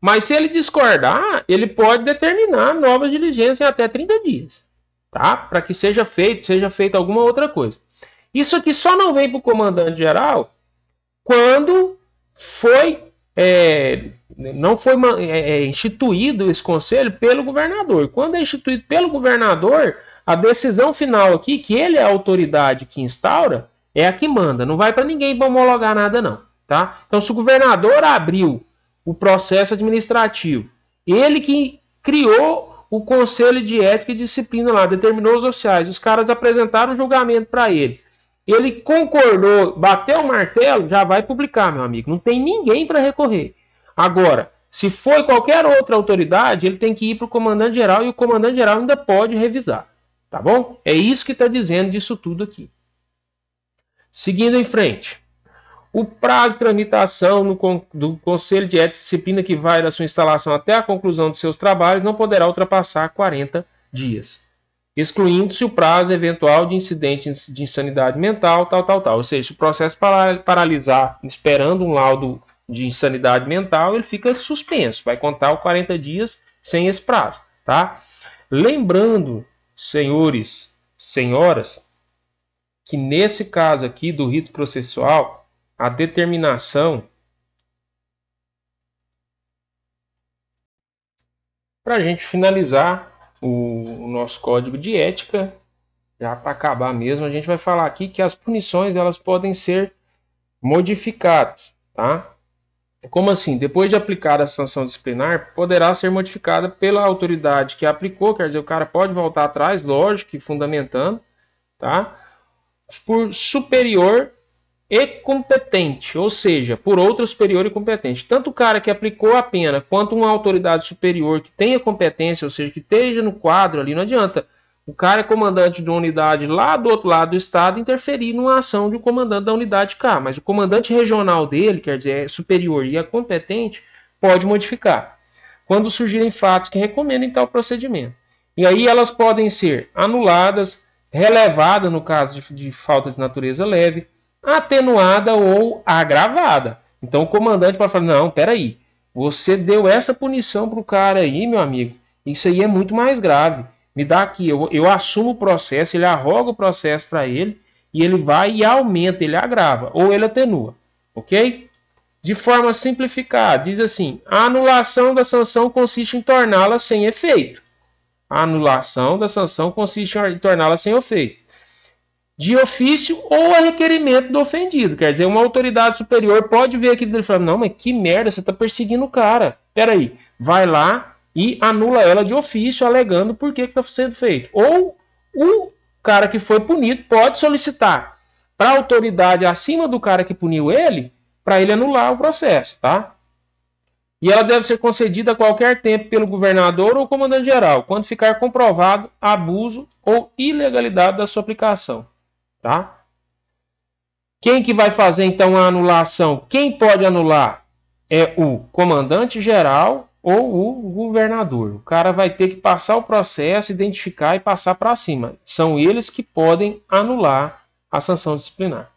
Mas se ele discordar, ele pode determinar novas diligências em até 30 dias. Tá? Para que seja feita alguma outra coisa. Isso aqui só não vem para o comandante-geral quando não foi instituído esse conselho pelo governador. Quando é instituído pelo governador, a decisão final aqui, que ele é a autoridade que instaura, é a que manda. Não vai para ninguém homologar nada, não. Tá? Então, se o governador abriu o processo administrativo, ele que criou o Conselho de Ética e Disciplina lá, determinou os oficiais. Os caras apresentaram o julgamento para ele. Ele concordou, bateu o martelo, já vai publicar, meu amigo. Não tem ninguém para recorrer. Agora, se for qualquer outra autoridade, ele tem que ir para o comandante-geral e o comandante-geral ainda pode revisar. Tá bom? É isso que está dizendo disso tudo aqui. Seguindo em frente. O prazo de tramitação do Conselho de Ética e Disciplina que vai da sua instalação até a conclusão de seus trabalhos não poderá ultrapassar 40 dias, excluindo-se o prazo eventual de incidente de insanidade mental, tal. Ou seja, se o processo paralisar esperando um laudo de insanidade mental, ele fica suspenso, vai contar os 40 dias sem esse prazo, tá? Lembrando, senhores, senhoras, que nesse caso aqui do rito processual, a determinação para a gente finalizar o nosso código de ética, já para acabar mesmo, a gente vai falar aqui que as punições elas podem ser modificadas, tá? Como assim? Depois de aplicada a sanção disciplinar, poderá ser modificada pela autoridade que aplicou, quer dizer, o cara pode voltar atrás, lógico que fundamentando, tá? Por superior e competente, ou seja, por outra superior e competente. Tanto o cara que aplicou a pena, quanto uma autoridade superior que tenha competência, ou seja, que esteja no quadro ali, não adianta. O cara é comandante de uma unidade lá do outro lado do estado interferir numa ação de um comandante da unidade cá, mas o comandante regional dele, quer dizer, é superior e é competente, pode modificar. Quando surgirem fatos que recomendem tal procedimento. E aí elas podem ser anuladas, relevadas no caso de falta de natureza leve, atenuada ou agravada. Então o comandante pode falar, não, peraí, você deu essa punição para o cara aí, meu amigo, isso aí é muito mais grave. Me dá aqui, eu assumo o processo, ele arroga o processo para ele, e ele vai e aumenta, ele agrava, ou ele atenua, ok? De forma simplificada, diz assim, a anulação da sanção consiste em torná-la sem efeito. A anulação da sanção consiste em torná-la sem efeito. De ofício ou a requerimento do ofendido. Quer dizer, uma autoridade superior pode ver aquilo e falar, não, mas que merda, você está perseguindo o cara. Peraí, vai lá e anula ela de ofício, alegando por que está sendo feito. Ou o cara que foi punido pode solicitar para a autoridade acima do cara que puniu ele, para ele anular o processo, tá? E ela deve ser concedida a qualquer tempo pelo governador ou comandante-geral, quando ficar comprovado abuso ou ilegalidade da sua aplicação. Tá? Quem que vai fazer então a anulação? Quem pode anular é o comandante-geral ou o governador. O cara vai ter que passar o processo, identificar e passar para cima. São eles que podem anular a sanção disciplinar.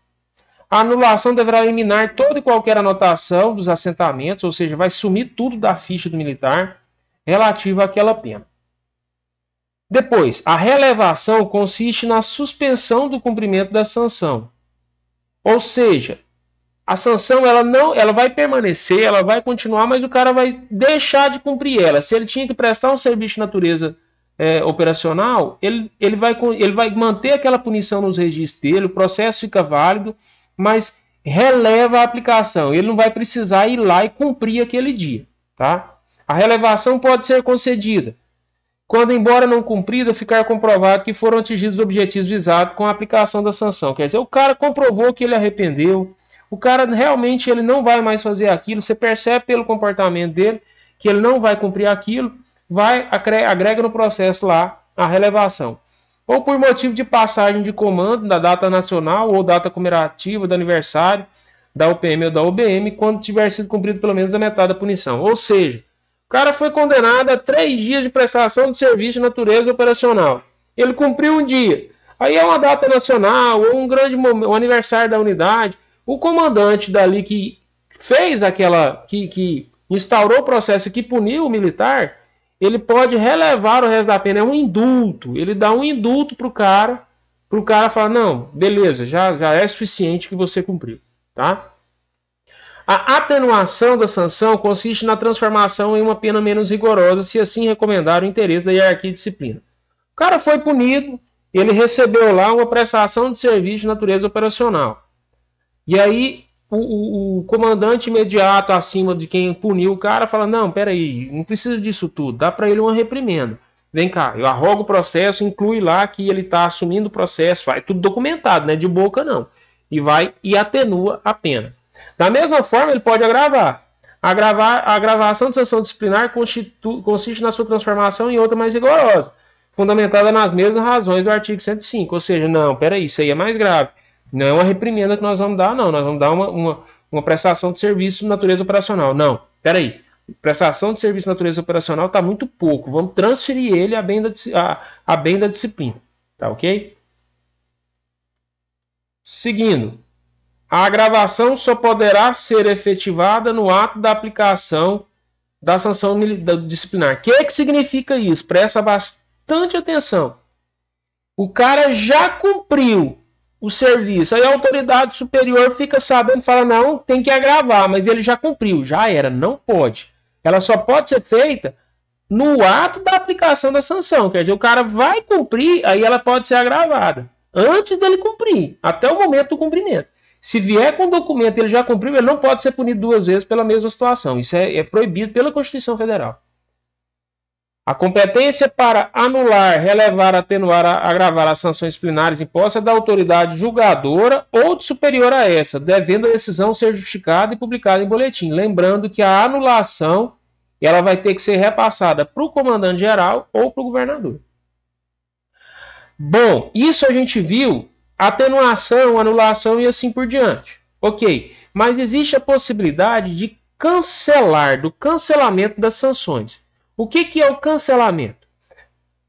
A anulação deverá eliminar toda e qualquer anotação dos assentamentos, ou seja, vai sumir tudo da ficha do militar relativa àquela pena. Depois, a relevação consiste na suspensão do cumprimento da sanção. Ou seja, a sanção ela vai permanecer, ela vai continuar, mas o cara vai deixar de cumprir ela. Se ele tinha que prestar um serviço de natureza operacional, ele vai manter aquela punição nos registros dele, o processo fica válido, mas releva a aplicação. Ele não vai precisar ir lá e cumprir aquele dia. Tá? A relevação pode ser concedida quando, embora não cumprida, ficar comprovado que foram atingidos os objetivos visados com a aplicação da sanção. Quer dizer, o cara comprovou que ele arrependeu, o cara realmente ele não vai mais fazer aquilo, você percebe pelo comportamento dele que ele não vai cumprir aquilo, agrega no processo lá a relevação. Ou por motivo de passagem de comando da data nacional ou data comemorativa do aniversário da UPM ou da OBM, quando tiver sido cumprido pelo menos a metade da punição. Ou seja, o cara foi condenado a 3 dias de prestação de serviço de natureza operacional. Ele cumpriu um dia. Aí é uma data nacional, ou um grande momento, um aniversário da unidade. O comandante dali que fez que instaurou o processo que puniu o militar, ele pode relevar o resto da pena. É um indulto. Ele dá um indulto para o cara falar, não, beleza, já é suficiente que você cumpriu. Tá? A atenuação da sanção consiste na transformação em uma pena menos rigorosa, se assim recomendar o interesse da hierarquia e disciplina. O cara foi punido, ele recebeu lá uma prestação de serviço de natureza operacional. E aí o comandante imediato acima de quem puniu o cara fala, não, peraí, não precisa disso tudo, dá para ele uma reprimenda. Vem cá, eu arrogo o processo, inclui lá que ele está assumindo o processo, vai tudo documentado, não é de boca não. E vai e atenua a pena. Da mesma forma, ele pode agravar. A agravação de sanção disciplinar consiste na sua transformação em outra mais rigorosa, fundamentada nas mesmas razões do artigo 105. Ou seja, não, peraí, isso aí é mais grave. Não é uma reprimenda que nós vamos dar, não. Nós vamos dar uma prestação de serviço de natureza operacional. Não, peraí. Prestação de serviço de natureza operacional está muito pouco. Vamos transferir ele a bem da disciplina. Tá ok? Seguindo. A agravação só poderá ser efetivada no ato da aplicação da sanção disciplinar. O que significa isso? Presta bastante atenção. O cara já cumpriu o serviço. Aí a autoridade superior fica sabendo e fala, não, tem que agravar, mas ele já cumpriu, já era, não pode. Ela só pode ser feita no ato da aplicação da sanção. Quer dizer, o cara vai cumprir, aí ela pode ser agravada. Antes dele cumprir, até o momento do cumprimento. Se vier com o documento e ele já cumpriu, ele não pode ser punido 2 vezes pela mesma situação. Isso é proibido pela Constituição Federal. A competência para anular, relevar, atenuar, agravar as sanções disciplinares impostas é da autoridade julgadora ou de superior a essa, devendo a decisão ser justificada e publicada em boletim. Lembrando que a anulação ela vai ter que ser repassada para o comandante-geral ou para o governador. Bom, isso a gente viu, atenuação, anulação e assim por diante. Ok, mas existe a possibilidade de cancelar, do cancelamento das sanções. O que é o cancelamento?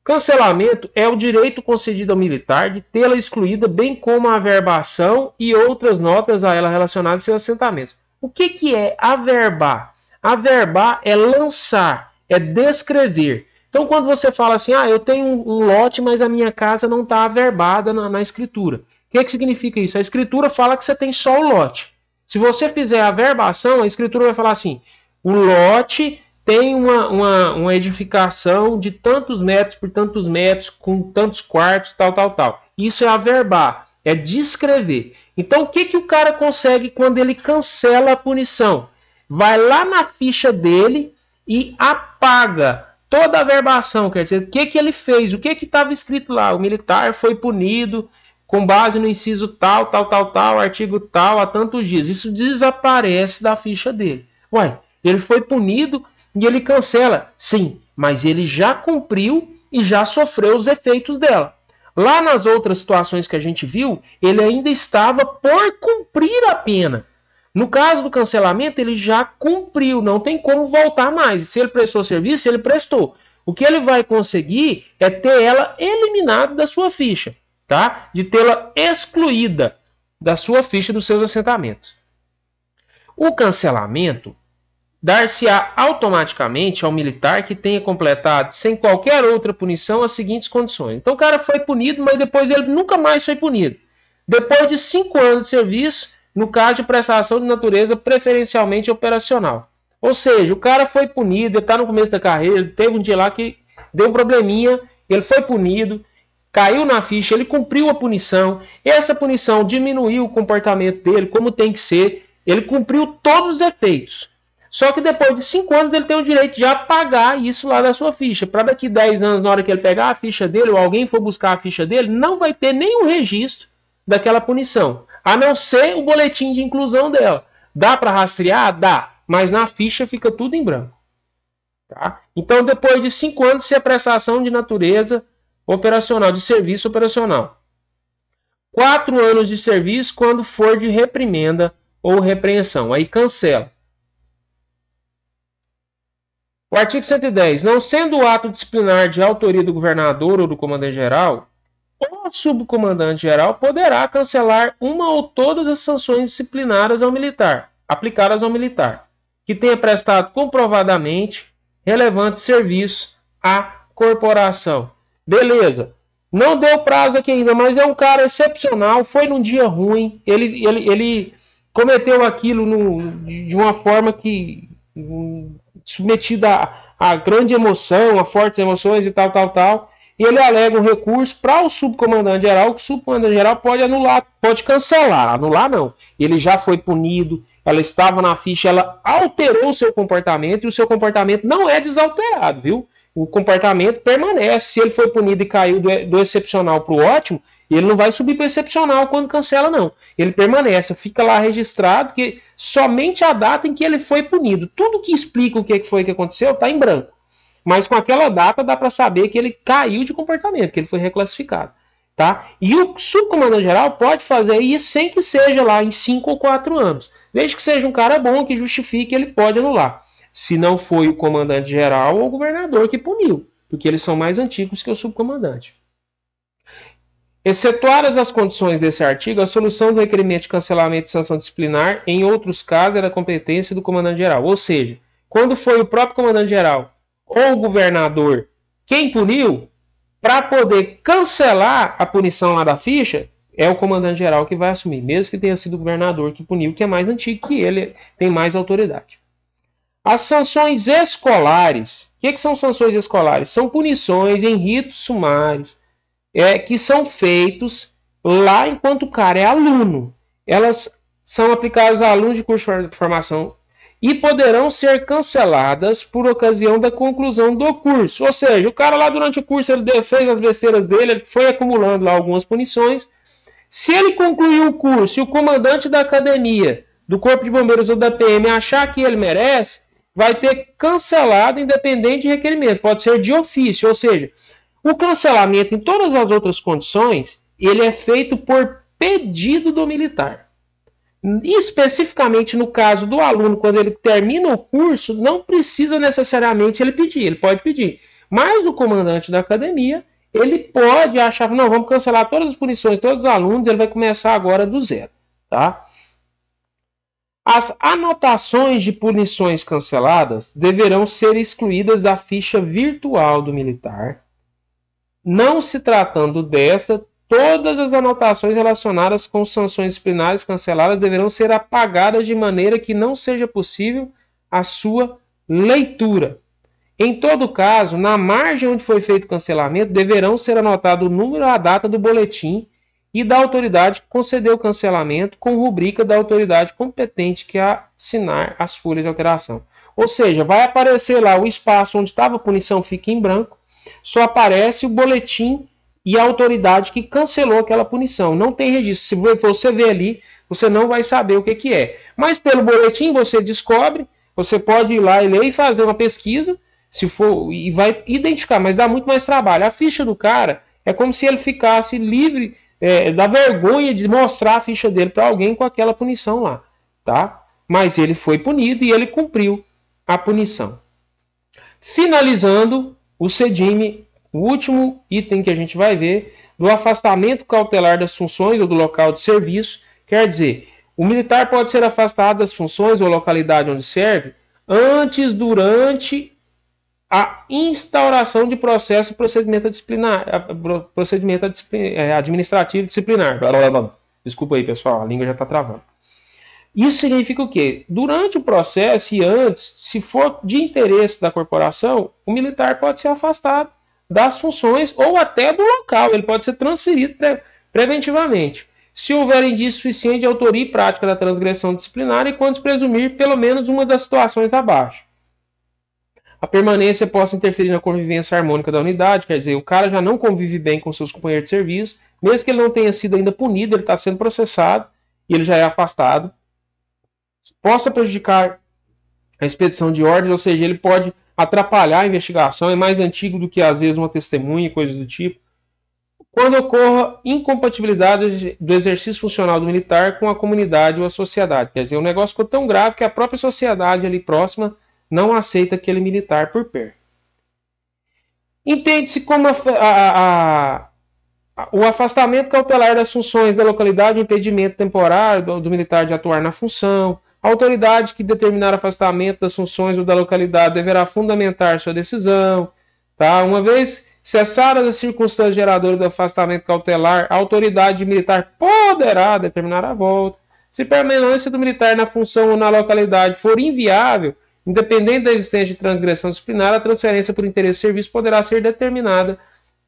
Cancelamento é o direito concedido ao militar de tê-la excluída, bem como a averbação e outras notas a ela relacionadas aos seus assentamentos. O que é averbar? Averbar é lançar, é descrever. Então, quando você fala assim, eu tenho um lote, mas a minha casa não está averbada na escritura. O que significa isso? A escritura fala que você tem só o lote. Se você fizer a averbação, a escritura vai falar assim, o lote tem uma edificação de tantos metros por tantos metros, com tantos quartos, tal. Isso é averbar, é descrever. Então, o que o cara consegue quando ele cancela a punição? Vai lá na ficha dele e apaga toda a averbação, quer dizer, o que ele fez, o que estava escrito lá. O militar foi punido com base no inciso tal, artigo tal, há tantos dias. Isso desaparece da ficha dele. Uai, ele foi punido e ele cancela. Sim, mas ele já cumpriu e já sofreu os efeitos dela. Lá nas outras situações que a gente viu, ele ainda estava por cumprir a pena. No caso do cancelamento, ele já cumpriu, não tem como voltar mais. Se ele prestou serviço, ele prestou. O que ele vai conseguir é ter ela eliminada da sua ficha, tá? De tê-la excluída da sua ficha dos seus assentamentos. O cancelamento dar-se-á automaticamente ao militar que tenha completado, sem qualquer outra punição, as seguintes condições. Então o cara foi punido, mas depois ele nunca mais foi punido. Depois de 5 anos de serviço, no caso de prestação de natureza preferencialmente operacional. Ou seja, o cara foi punido, ele está no começo da carreira, ele teve um dia lá que deu um probleminha, ele foi punido, caiu na ficha, ele cumpriu a punição, essa punição diminuiu o comportamento dele, como tem que ser, ele cumpriu todos os efeitos. Só que depois de 5 anos ele tem o direito de apagar isso lá da sua ficha. Para daqui 10 anos, na hora que ele pegar a ficha dele, ou alguém for buscar a ficha dele, não vai ter nenhum registro daquela punição. A não ser o boletim de inclusão dela. Dá para rastrear? Dá. Mas na ficha fica tudo em branco. Tá? Então, depois de 5 anos, se é prestação de natureza operacional, de serviço operacional. 4 anos de serviço quando for de reprimenda ou repreensão. Aí cancela. O artigo 110. Não sendo o ato disciplinar de autoria do governador ou do comandante-geral, o subcomandante-geral poderá cancelar uma ou todas as sanções disciplinares ao militar, aplicadas ao militar, que tenha prestado comprovadamente relevante serviço à corporação. Beleza. Não deu prazo aqui ainda, mas é um cara excepcional, foi num dia ruim, ele cometeu aquilo de uma forma que submetida a grande emoção, a fortes emoções e tal. ele alega um recurso para o subcomandante-geral, que o subcomandante-geral pode anular, pode cancelar. Anular não. Ele já foi punido, ela estava na ficha, ela alterou o seu comportamento e o seu comportamento não é desalterado, viu? O comportamento permanece. Se ele foi punido e caiu do excepcional para o ótimo, ele não vai subir para o excepcional quando cancela, não. Ele permanece, fica lá registrado que somente a data em que ele foi punido. Tudo que explica o que foi que aconteceu está em branco. Mas com aquela data dá para saber que ele caiu de comportamento, que ele foi reclassificado. Tá? E o subcomandante-geral pode fazer isso sem que seja lá em 5 ou 4 anos. Desde que seja um cara bom, que justifique, ele pode anular. Se não foi o comandante-geral ou o governador que puniu, porque eles são mais antigos que o subcomandante. Excetuadas as condições desse artigo, a solução do requerimento de cancelamento de sanção disciplinar, em outros casos, era competência do comandante-geral. Ou seja, quando foi o próprio comandante-geral ou o governador quem puniu, para poder cancelar a punição lá da ficha, é o comandante-geral que vai assumir, mesmo que tenha sido o governador que puniu, que é mais antigo que ele, tem mais autoridade. As sanções escolares. O que são sanções escolares? São punições em ritos sumários que são feitos lá enquanto o cara é aluno. Elas são aplicadas a alunos de curso de formação e poderão ser canceladas por ocasião da conclusão do curso. Ou seja, o cara lá durante o curso ele fez as besteiras dele, ele foi acumulando lá algumas punições. Se ele concluiu o curso e o comandante da academia, do Corpo de Bombeiros ou da PM achar que ele merece, vai ter cancelado independente de requerimento. Pode ser de ofício, ou seja, o cancelamento em todas as outras condições, ele é feito por pedido do militar. Especificamente no caso do aluno, quando ele termina o curso, não precisa necessariamente ele pedir, ele pode pedir. Mas o comandante da academia, ele pode achar, não, vamos cancelar todas as punições, todos os alunos, ele vai começar agora do zero. Tá? As anotações de punições canceladas deverão ser excluídas da ficha virtual do militar. Não se tratando desta, todas as anotações relacionadas com sanções disciplinares canceladas deverão ser apagadas de maneira que não seja possível a sua leitura. Em todo caso, na margem onde foi feito o cancelamento, deverão ser anotado o número e a data do boletim e da autoridade que concedeu o cancelamento, com rubrica da autoridade competente que assinar as folhas de alteração. Ou seja, vai aparecer lá o espaço onde estava a punição, fica em branco, só aparece o boletim e a autoridade que cancelou aquela punição. Não tem registro. Se você ver ali, você não vai saber o que é. Mas pelo boletim você descobre, você pode ir lá e ler e fazer uma pesquisa, se for, e vai identificar, mas dá muito mais trabalho. A ficha do cara é como se ele ficasse livre da vergonha de mostrar a ficha dele para alguém com aquela punição lá. Tá? Mas ele foi punido e ele cumpriu a punição. Finalizando o CEDIME, o último item que a gente vai ver, do afastamento cautelar das funções ou do local de serviço, quer dizer, o militar pode ser afastado das funções ou localidade onde serve antes, durante a instauração de processo e procedimento administrativo disciplinar. Desculpa aí, pessoal, a língua já está travando. Isso significa o quê? Durante o processo e antes, se for de interesse da corporação, o militar pode ser afastado das funções ou até do local. Ele pode ser transferido preventivamente. Se houver indício suficiente de autoria e prática da transgressão disciplinar e quando se presumir pelo menos uma das situações abaixo. A permanência possa interferir na convivência harmônica da unidade, quer dizer, o cara já não convive bem com seus companheiros de serviço, mesmo que ele não tenha sido ainda punido, ele está sendo processado e ele já é afastado. Possa prejudicar a expedição de ordens, ou seja, ele pode atrapalhar a investigação, é mais antigo do que às vezes uma testemunha e coisas do tipo. Quando ocorra incompatibilidade do exercício funcional do militar com a comunidade ou a sociedade, quer dizer, o negócio ficou tão grave que a própria sociedade ali próxima não aceita aquele militar por perto. Entende-se como o afastamento cautelar das funções da localidade, o impedimento temporário do militar de atuar na função. A autoridade que determinar afastamento das funções ou da localidade deverá fundamentar sua decisão. Tá? Uma vez cessadas as circunstâncias geradoras do afastamento cautelar, a autoridade militar poderá determinar a volta. Se a permanência do militar na função ou na localidade for inviável, independente da existência de transgressão disciplinar, a transferência por interesse de serviço poderá ser determinada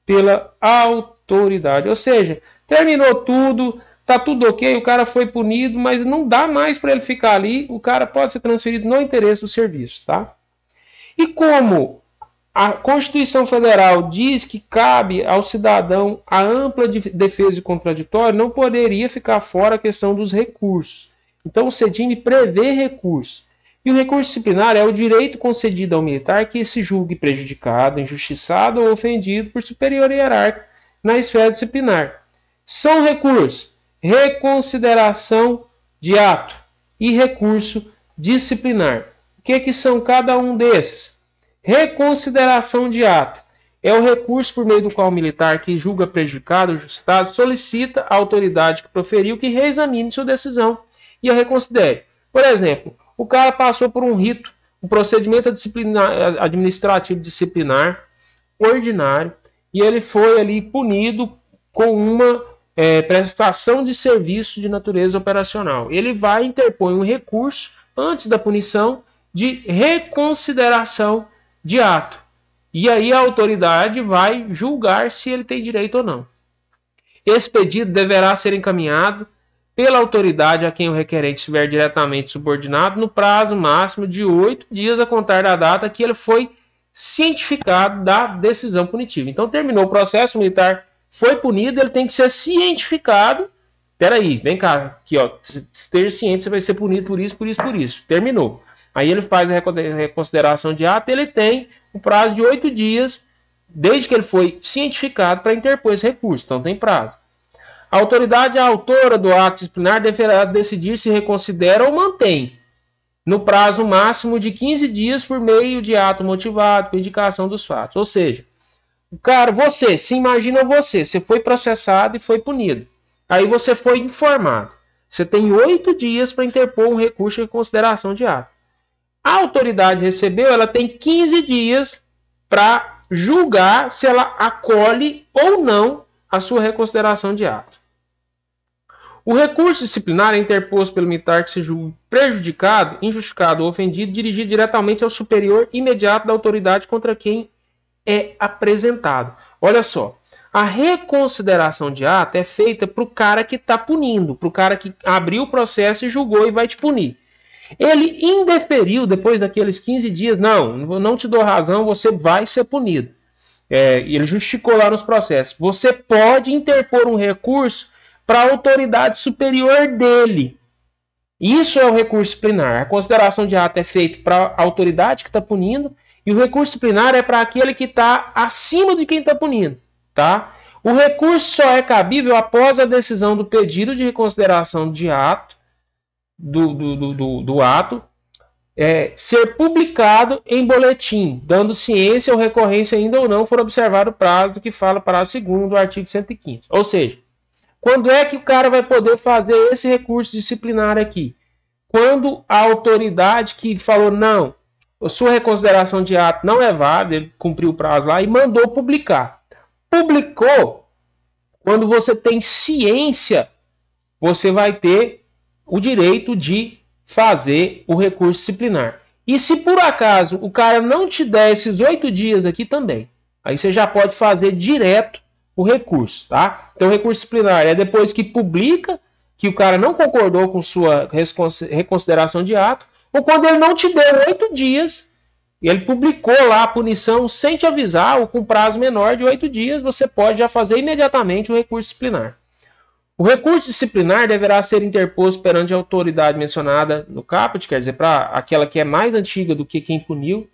pela autoridade. Ou seja, terminou tudo, tá tudo ok, o cara foi punido, mas não dá mais para ele ficar ali, o cara pode ser transferido no interesse do serviço, tá? E como a Constituição Federal diz que cabe ao cidadão a ampla defesa de contraditório, não poderia ficar fora a questão dos recursos. Então o CEDIM prevê recurso. E o recurso disciplinar é o direito concedido ao militar que se julgue prejudicado, injustiçado ou ofendido por superior hierárquico na esfera disciplinar. São recursos: reconsideração de ato e recurso disciplinar. O que são cada um desses? Reconsideração de ato é o recurso por meio do qual o militar que julga prejudicado ou injustiçado solicita à autoridade que proferiu que reexamine sua decisão e a reconsidere. Por exemplo, o cara passou por um rito, um procedimento administrativo disciplinar ordinário e ele foi ali punido com uma prestação de serviço de natureza operacional. Ele vai interpor um recurso antes da punição de reconsideração de ato. E aí a autoridade vai julgar se ele tem direito ou não. Esse pedido deverá ser encaminhado pela autoridade a quem o requerente estiver diretamente subordinado no prazo máximo de 8 dias a contar da data que ele foi cientificado da decisão punitiva. Então terminou o processo, o militar foi punido, ele tem que ser cientificado. Peraí, vem cá, aqui ó, esteja ciente, você vai ser punido por isso, por isso, por isso. Terminou. Aí ele faz a reconsideração de ato, ele tem um prazo de 8 dias, desde que ele foi cientificado, para interpor esse recurso. Então tem prazo. A autoridade autora do ato disciplinar deverá decidir se reconsidera ou mantém, no prazo máximo de 15 dias, por meio de ato motivado, com indicação dos fatos. Ou seja, cara, você foi processado e foi punido. Aí você foi informado. Você tem 8 dias para interpor um recurso de reconsideração de ato. A autoridade recebeu, ela tem 15 dias para julgar se ela acolhe ou não a sua reconsideração de ato. O recurso disciplinar é interposto pelo militar que se julgue prejudicado, injustificado ou ofendido, dirigido diretamente ao superior imediato da autoridade contra quem é apresentado. Olha só, a reconsideração de ato é feita para o cara que está punindo, para o cara que abriu o processo e julgou e vai te punir. Ele indeferiu depois daqueles 15 dias, não te dou razão, você vai ser punido. Ele justificou lá nos processos. Você pode interpor um recurso para a autoridade superior dele. Isso é o recurso disciplinar. A consideração de ato é feita para a autoridade que está punindo e o recurso disciplinar é para aquele que está acima de quem está punindo. Tá? O recurso só é cabível após a decisão do pedido de reconsideração de ato, do ato, ser publicado em boletim, dando ciência ou recorrência ainda ou não for observado o prazo do que fala parágrafo 2º do artigo 115. Ou seja, quando é que o cara vai poder fazer esse recurso disciplinar aqui? Quando a autoridade que falou, não, a sua reconsideração de ato não é válida, ele cumpriu o prazo lá e mandou publicar. Publicou, quando você tem ciência, você vai ter o direito de fazer o recurso disciplinar. E se por acaso o cara não te der esses 8 dias aqui também, aí você já pode fazer direto o recurso, tá? Então o recurso disciplinar é depois que publica que o cara não concordou com sua reconsideração de ato, ou quando ele não te deu 8 dias, e ele publicou lá a punição sem te avisar, ou com prazo menor de 8 dias, você pode já fazer imediatamente o recurso disciplinar. O recurso disciplinar deverá ser interposto perante a autoridade mencionada no caput, quer dizer, para aquela que é mais antiga do que quem puniu,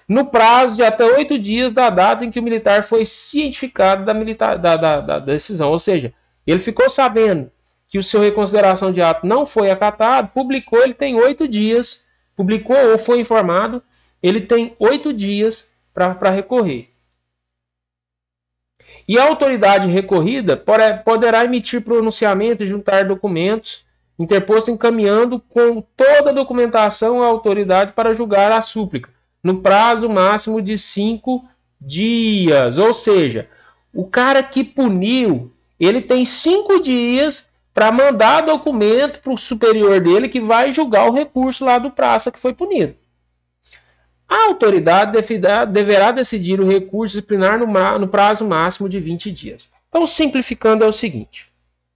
no prazo de até 8 dias da data em que o militar foi cientificado da decisão. Ou seja, ele ficou sabendo que o seu reconsideração de ato não foi acatado, publicou, ele tem 8 dias, publicou ou foi informado, ele tem 8 dias para recorrer. E a autoridade recorrida poderá emitir pronunciamento e juntar documentos, interposto encaminhando com toda a documentação à autoridade para julgar a súplica, no prazo máximo de 5 dias. Ou seja, o cara que puniu, ele tem 5 dias para mandar documento para o superior dele que vai julgar o recurso lá do praça que foi punido. A autoridade deverá decidir o recurso disciplinar no prazo máximo de 20 dias. Então, simplificando, é o seguinte: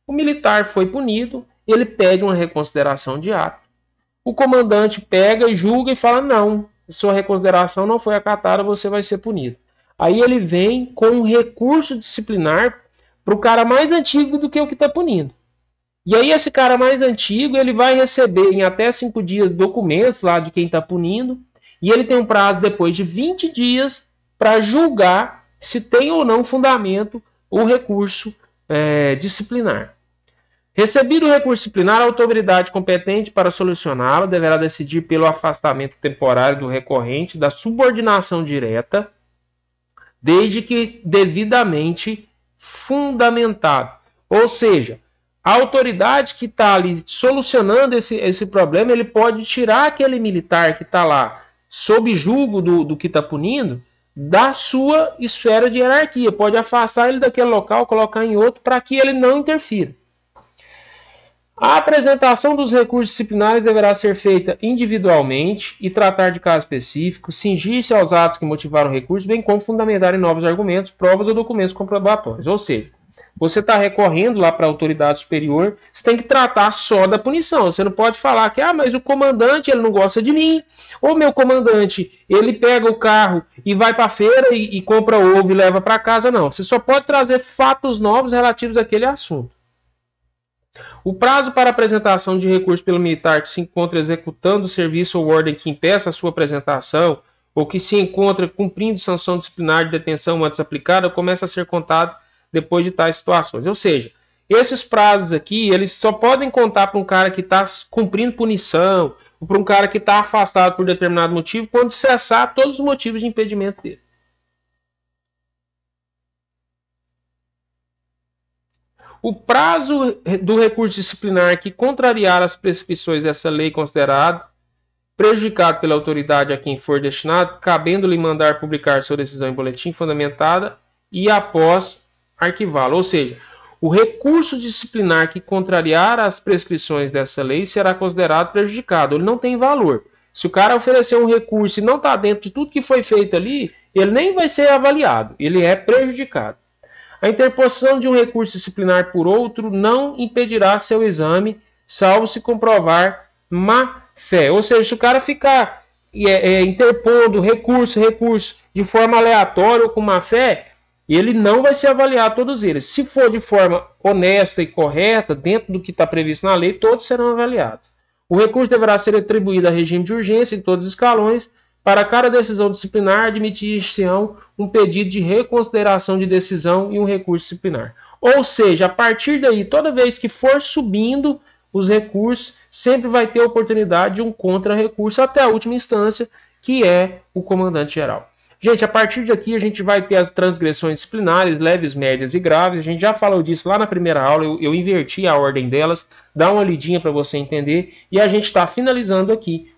o militar foi punido, ele pede uma reconsideração de ato. O comandante pega e julga e fala: não, sua reconsideração não foi acatada, você vai ser punido. Aí ele vem com um recurso disciplinar para o cara mais antigo do que o que está punindo. E aí esse cara mais antigo, ele vai receber em até 5 dias documentos lá de quem está punindo, e ele tem um prazo depois de 20 dias para julgar se tem ou não fundamento o recurso disciplinar. Recebido o recurso disciplinar, a autoridade competente para solucioná-lo deverá decidir pelo afastamento temporário do recorrente da subordinação direta, desde que devidamente fundamentado. Ou seja, a autoridade que está ali solucionando esse problema, ele pode tirar aquele militar que está lá sob julgo do que está punindo da sua esfera de hierarquia. Pode afastar ele daquele local, colocar em outro, para que ele não interfira. A apresentação dos recursos disciplinares deverá ser feita individualmente e tratar de caso específico, cingir-se aos atos que motivaram o recurso, bem como fundamentar em novos argumentos, provas ou documentos comprobatórios. Ou seja, você está recorrendo lá para a autoridade superior, você tem que tratar só da punição. Você não pode falar que, mas o comandante ele não gosta de mim, ou meu comandante ele pega o carro e vai para a feira e compra ovo e leva para casa. Não, você só pode trazer fatos novos relativos àquele assunto. O prazo para apresentação de recurso pelo militar que se encontra executando o serviço ou ordem que impeça a sua apresentação, ou que se encontra cumprindo sanção disciplinar de detenção antes aplicada, começa a ser contado depois de tais situações. Ou seja, esses prazos aqui, eles só podem contar para um cara que está cumprindo punição, ou para um cara que está afastado por determinado motivo, quando cessar todos os motivos de impedimento dele. O prazo do recurso disciplinar que contrariar as prescrições dessa lei considerado prejudicado pela autoridade a quem for destinado, cabendo-lhe mandar publicar sua decisão em boletim fundamentada e após arquivá-lo. Ou seja, o recurso disciplinar que contrariar as prescrições dessa lei será considerado prejudicado. Ele não tem valor. Se o cara oferecer um recurso e não está dentro de tudo que foi feito ali, ele nem vai ser avaliado. Ele é prejudicado. A interposição de um recurso disciplinar por outro não impedirá seu exame, salvo se comprovar má fé. Ou seja, se o cara ficar interpondo recurso de forma aleatória ou com má fé, ele não vai ser avaliado todos eles. Se for de forma honesta e correta, dentro do que está previsto na lei, todos serão avaliados. O recurso deverá ser atribuído a regime de urgência em todos os escalões. Para cada decisão disciplinar, admitir-se-ão um pedido de reconsideração de decisão e um recurso disciplinar. Ou seja, a partir daí, toda vez que for subindo os recursos, sempre vai ter a oportunidade de um contra-recurso até a última instância, que é o comandante-geral. Gente, a partir daqui a gente vai ter as transgressões disciplinares, leves, médias e graves. A gente já falou disso lá na primeira aula, eu inverti a ordem delas, dá uma lidinha para você entender. E a gente está finalizando aqui